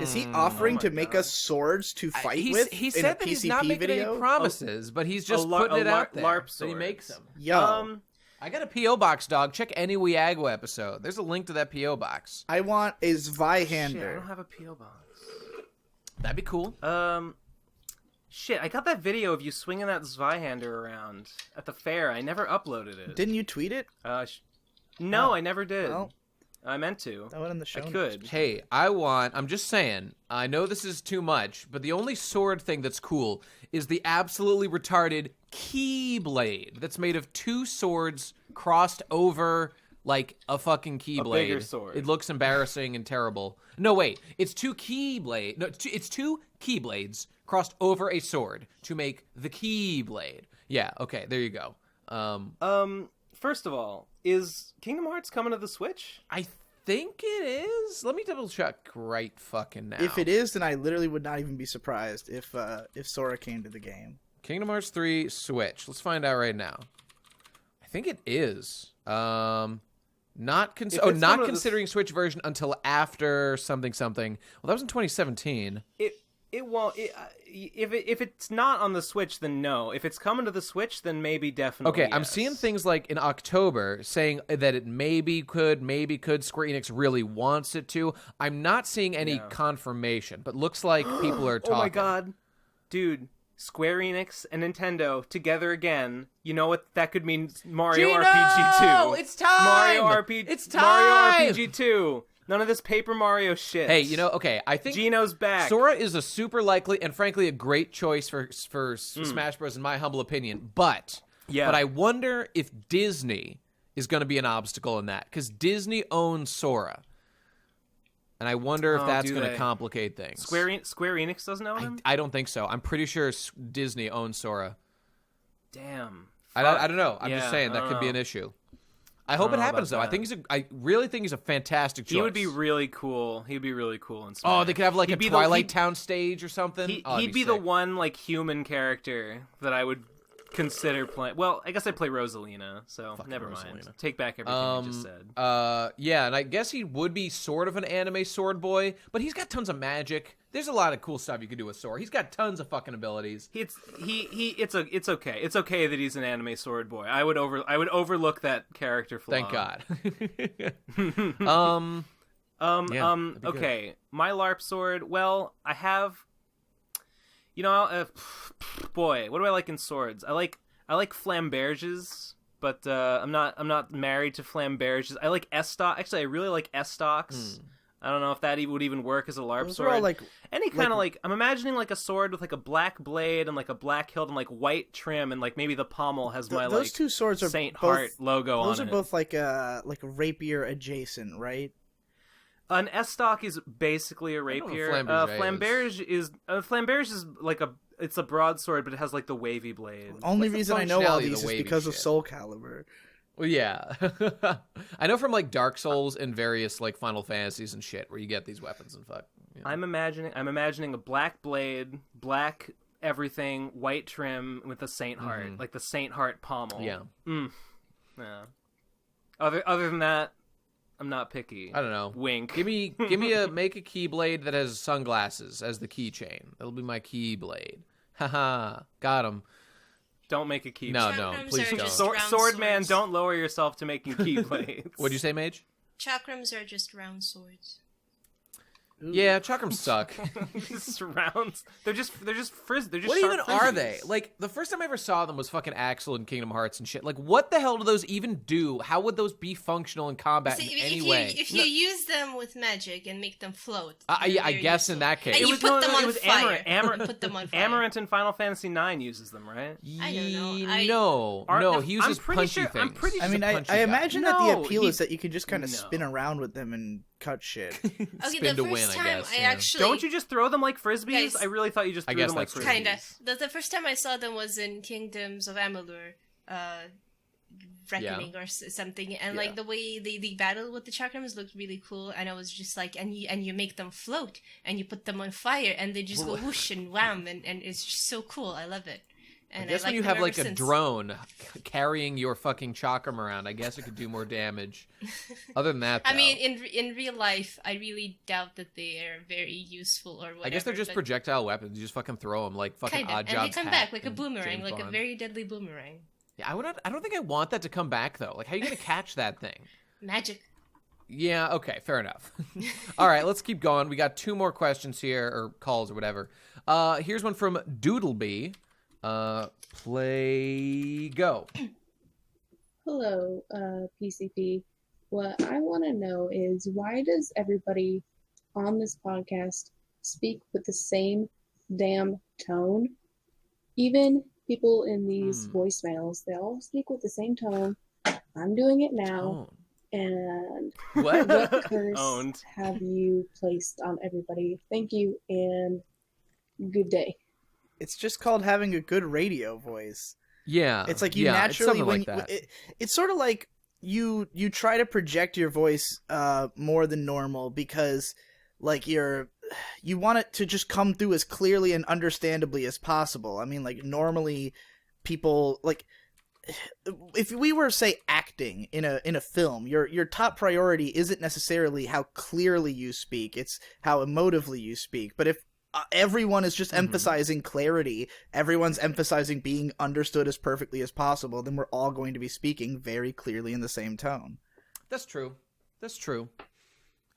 Is he offering to make us swords to fight with? He said that he's not making any promises, but he's just putting it out there. LARP so he makes them. Yo. I got a P.O. box, dog. Check any Weago episode. There's a link to that P.O. box. I want a Zweihander. Shit, I don't have a P.O. box. That'd be cool. Shit, I got that video of you swinging that Zweihander around at the fair. I never uploaded it. Didn't you tweet it? No, I never did. Well, I meant to. That went in the show. I could. Hey, I'm just saying, I know this is too much, but the only sword thing that's cool is the absolutely retarded Keyblade that's made of two swords crossed over like a fucking Keyblade. A bigger sword. It looks embarrassing and terrible. No, wait. It's two Keyblades crossed over a sword to make the Keyblade. Yeah, okay, there you go. First of all, is Kingdom Hearts coming to the Switch? I think it is. Let me double check right fucking now. If it is, then I literally would not even be surprised if Sora came to the game. Kingdom Hearts 3 Switch. Let's find out right now. I think it is. Not considering Switch version until after something. Well, that was in 2017. It won't. If it's not on the Switch, then no. If it's coming to the Switch, then maybe definitely. Okay, yes. I'm seeing things like in October saying that it maybe could. Square Enix really wants it to. I'm not seeing any confirmation, but looks like people are talking. Oh my god, dude! Square Enix and Nintendo together again. You know what that could mean? Mario RPG 2. It's time. It's time. Mario RPG 2. None of this Paper Mario shit. Hey, okay, I think Gino's back. Sora is a super likely and frankly a great choice for Smash Bros. In my humble opinion. But I wonder if Disney is going to be an obstacle in that, because Disney owns Sora, and I wonder if that's going to complicate things. Square Enix doesn't own him? I don't think so. I'm pretty sure Disney owns Sora. Damn. I don't know. I'm just saying that could be an issue. I hope it happens, though. I really think he's a fantastic choice. He would be really cool. He'd be really cool in Smash. Oh, they could have like a Twilight Town stage or something. He'd be the one like human character that I would consider playing. Well, I guess I play Rosalina, so never mind. Take back everything I just said. Yeah, and I guess he would be sort of an anime sword boy, but he's got tons of magic. There's a lot of cool stuff you could do with Sora. He's got tons of fucking abilities. It's okay. It's okay that he's an anime sword boy. I would overlook that character flaw. Thank God. Okay. My LARP sword. Well, I have. Boy, what do I like in swords? I like flamberges, but I'm not married to flamberges. I like S-stock. Actually, I really like S-stocks. I don't know if that would even work as a LARP sword. All like any kind of I'm imagining like a sword with like a black blade and like a black hilt and like white trim, and like maybe the pommel has those two swords are Saint both, Heart logo on it. Those are both like rapier adjacent, right? An S-stock is basically a rapier. Flamberge is like It's a broadsword, but it has like the wavy blade. Only reason I know all these is because of Soul Calibur. Well, yeah. I know from like Dark Souls and various like Final Fantasies and shit where you get these weapons and fuck. You know. I'm imagining a black blade, black everything, white trim with a Saint Heart, like the Saint Heart pommel. Yeah. Yeah. Other than that, I'm not picky. I don't know. Wink. Make a keyblade that has sunglasses as the keychain. That'll be my keyblade. Haha. Got him. Don't make a keyblade. No, please don't. Swordman, don't lower yourself to making keyblades. What'd you say, Mage? Chakrams are just round swords. Yeah, chakrams suck. Just rounds. They're just frizz. They're just. What even frisbees. are they? Like the first time I ever saw them was fucking Axel in Kingdom Hearts and shit. Like, what the hell do those even do? How would those be functional in combat in any way? If you use them with magic and make them float, I guess useful. In that case, and you put them on fire. Put them on fire. Amaranth in Final Fantasy IX uses them, right? I don't know. No, he uses punchy things. I'm pretty sure. I mean, I imagine that the appeal is that you can just kind of spin around with them and cut shit. Spin to win, I guess. Actually, don't you just throw them like frisbees? Guys, I really thought you just threw them like frisbees. Kinda. The first time I saw them was in Kingdoms of Amalur, Reckoning or something, and like the way the battle with the chakrams looked really cool, and I was just like, and you make them float, and you put them on fire, and they just go whoosh and wham, and it's just so cool. I love it. And I guess when you have like a drone carrying your fucking chakram around, I guess it could do more damage. Other than that, though, I mean, in real life, I really doubt that they are very useful or whatever. I guess they're just projectile weapons. You just fucking throw them like fucking Odd Jobs. And they come back like a boomerang, like a very deadly boomerang. Yeah, I don't think I want that to come back though. Like, how are you gonna catch that thing? Magic. Yeah. Okay. Fair enough. All right, let's keep going. We got 2 more questions here, or calls, or whatever. Here's one from Doodlebee. Play go. Hello, PCP. What I want to know is why does everybody on this podcast speak with the same damn tone? Even people in these voicemails, they all speak with the same tone. I'm doing it now. And what curse have you placed on everybody? Thank you and good day. It's just called having a good radio voice. Yeah. It's like you naturally it's sort of like you try to project your voice more than normal because like you want it to just come through as clearly and understandably as possible. I mean, like normally people like if we were say acting in a film, your top priority isn't necessarily how clearly you speak, it's how emotively you speak. But if everyone is just emphasizing clarity, everyone's emphasizing being understood as perfectly as possible, then we're all going to be speaking very clearly in the same tone. That's true.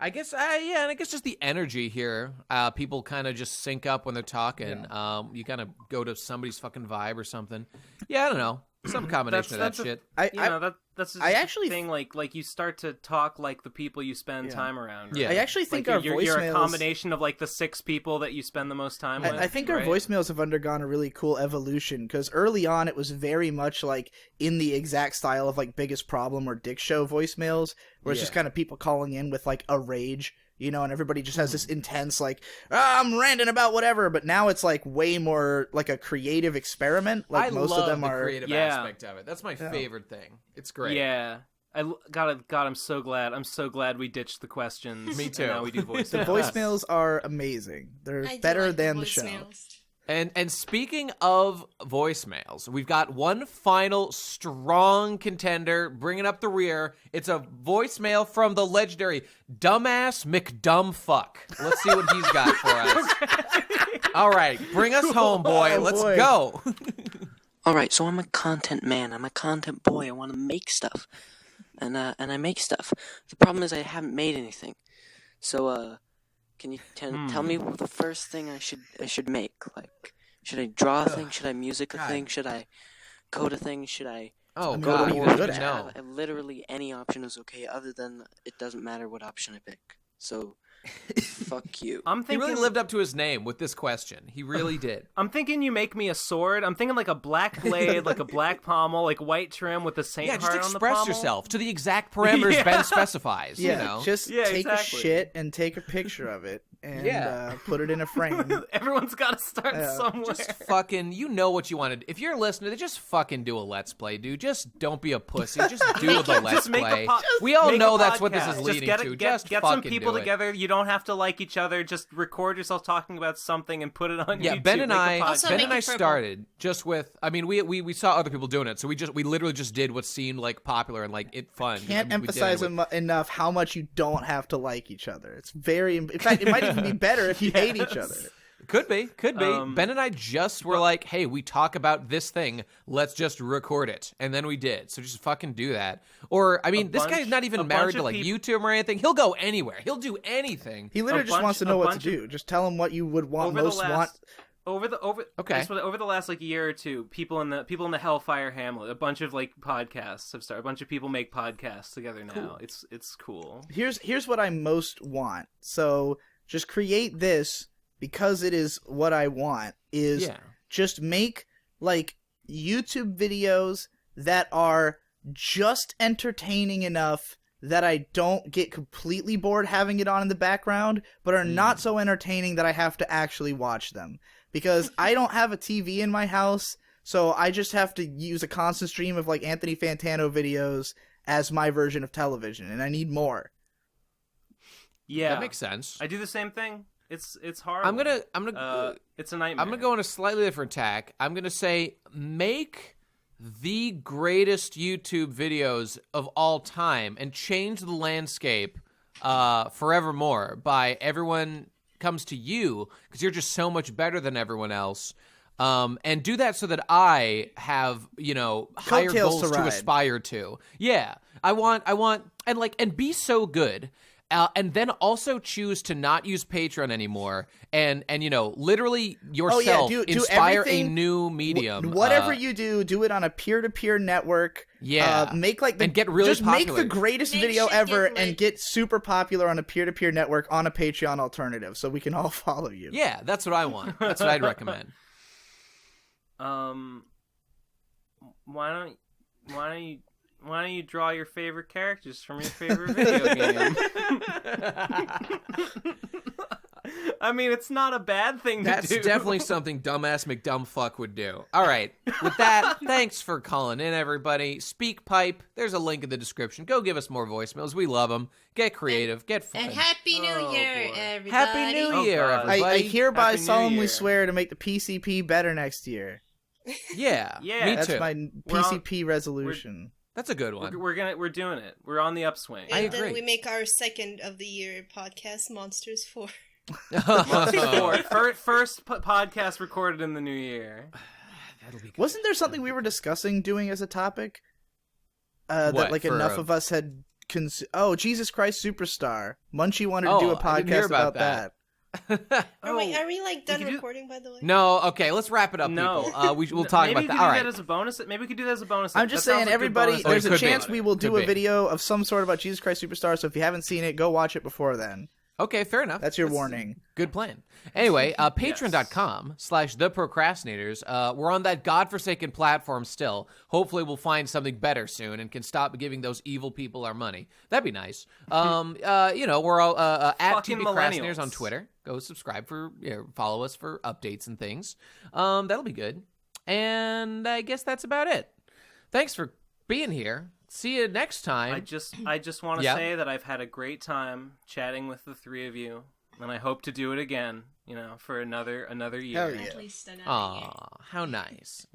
I guess, and I guess just the energy here. People kind of just sync up when they're talking. Yeah. You kind of go to somebody's fucking vibe or something. Yeah, I don't know. Some combination of that shit. That's just the thing. Like you start to talk like the people you spend time around. Right? Yeah, I actually think our voicemails. You're a combination of like the 6 people that you spend the most time with. I think our voicemails have undergone a really cool evolution because early on it was very much like in the exact style of like Biggest Problem or Dick Show voicemails, where it's just kind of people calling in with like a rage. You know, and everybody just has this intense, like, I'm ranting about whatever. But now it's, like, way more like a creative experiment. Like, most of them are. I love the creative aspect of it. That's my favorite thing. It's great. Yeah. God, I'm so glad. I'm so glad we ditched the questions. Me too. And now we do voicemails. The voicemails are amazing. They're better than the show. And speaking of voicemails, we've got one final strong contender bringing up the rear. It's a voicemail from the legendary Dumbass McDumbfuck. Let's see what he's got for us. All right, bring us home, boy. Let's go. All right, so I'm a content man. I'm a content boy. I want to make stuff, and I make stuff. The problem is I haven't made anything. So can you tell me the first thing I should make? Like, should I draw a thing? Should I music a thing? Should I code a thing? Should I go to good at? Literally any option is okay, other than it doesn't matter what option I pick. So Fuck you. He really lived up to his name with this question. He really did. I'm thinking you make me a sword. I'm thinking like a black blade, like a black pommel, like white trim with the saint heart on the pommel. Yeah, just express yourself to the exact parameters Ben specifies. Yeah, you know? just take a shit and take a picture of it and put it in a frame. Everyone's got to start somewhere. Just fucking, you know what you wanted. If you're a listener, just fucking do a Let's Play, dude. Just don't be a pussy. Just do the Let's Play. We all know that's what this is leading to. Just get fucking some people do it. together. You don't have to like each other. Just record yourself talking about something and put it on YouTube. Yeah, Ben and I started just with. I mean, we saw other people doing it, so we literally just did what seemed like popular and like it fun. Can't emphasize enough how much you don't have to like each other. It's very. In fact, it might even be better if you hate each other. Could be. Ben and I just were like, hey, we talk about this thing. Let's just record it. And then we did. So just fucking do that. Or, I mean, this guy's not even married to like YouTube or anything. He'll go anywhere. He'll do anything. He literally just wants to know what to do. Just tell him what you would want Over the last like year or two, people in the Hellfire Hamlet, a bunch of like podcasts have started. A bunch of people make podcasts together now. Cool. It's cool. Here's what I most want. So just create this because it is what I want. Just make like YouTube videos that are just entertaining enough that I don't get completely bored having it on in the background, but are not so entertaining that I have to actually watch them. Because I don't have a TV in my house, so I just have to use a constant stream of like Anthony Fantano videos as my version of television, and I need more. Yeah, that makes sense. I do the same thing. It's hard. I'm gonna. It's a nightmare. I'm gonna go on a slightly different tack. I'm gonna say make the greatest YouTube videos of all time and change the landscape forevermore by everyone comes to you because you're just so much better than everyone else, and do that so that I have higher goals to aspire to. Yeah, I want and be so good, and then also choose to not use Patreon anymore, and literally yourself inspire a new medium. Whatever you do it on a peer-to-peer network. Yeah, make and get really popular. Make the greatest video ever and get super popular on a peer-to-peer network on a Patreon alternative, so we can all follow you. Yeah, that's what I want. That's what I'd recommend. Why don't you draw your favorite characters from your favorite video game? I mean, it's not a bad thing to do. That's definitely something dumbass McDumbfuck would do. All right. With that, thanks for calling in, everybody. SpeakPipe, there's a link in the description. Go give us more voicemails. We love them. Get creative. Get fun. And Happy New Year, everybody. Happy New Year, everybody. I hereby solemnly swear to make the PCP better next year. Yeah, me that's too. My PCP resolution. That's a good one. We're doing it. We're on the upswing. And then we make our second of the year podcast, Monsters 4. First podcast recorded in the new year. That'll be good. Wasn't there something we were discussing doing as a topic? That like enough of us had. Jesus Christ Superstar. Munchie wanted to do a podcast about that. Are we like done recording, by the way? No, okay, let's wrap it up, people. We'll talk about that. All right. Maybe we could do that as a bonus. I'm just saying, everybody, there's a chance we will do a video of some sort about Jesus Christ Superstar, so if you haven't seen it, go watch it before then. Okay, fair enough. That's your warning. Good plan. Anyway, patreon.com/The Procrastinators. We're on that godforsaken platform still. Hopefully we'll find something better soon and can stop giving those evil people our money. That'd be nice. We're all at TP Procrastinators on Twitter. Go subscribe follow us for updates and things. That'll be good. And I guess that's about it. Thanks for being here. See you next time. I just want to say that I've had a great time chatting with the three of you, and I hope to do it again. For another year. Hell yeah. At least another year. How nice.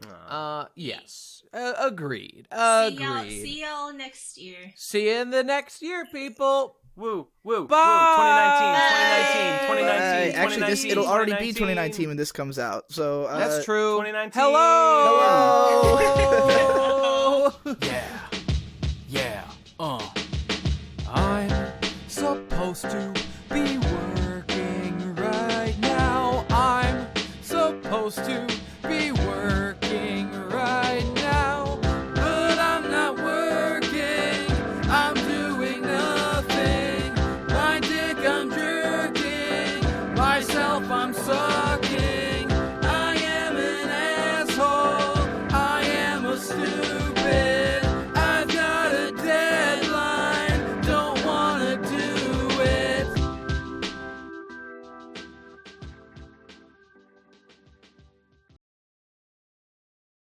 Yes. Agreed. See y'all next year. See you in the next year, people. Woo, woo, Bye. 2019. Actually, it'll already be 2019 when this comes out. So that's true. 2019. Hello. Yeah. I'm supposed to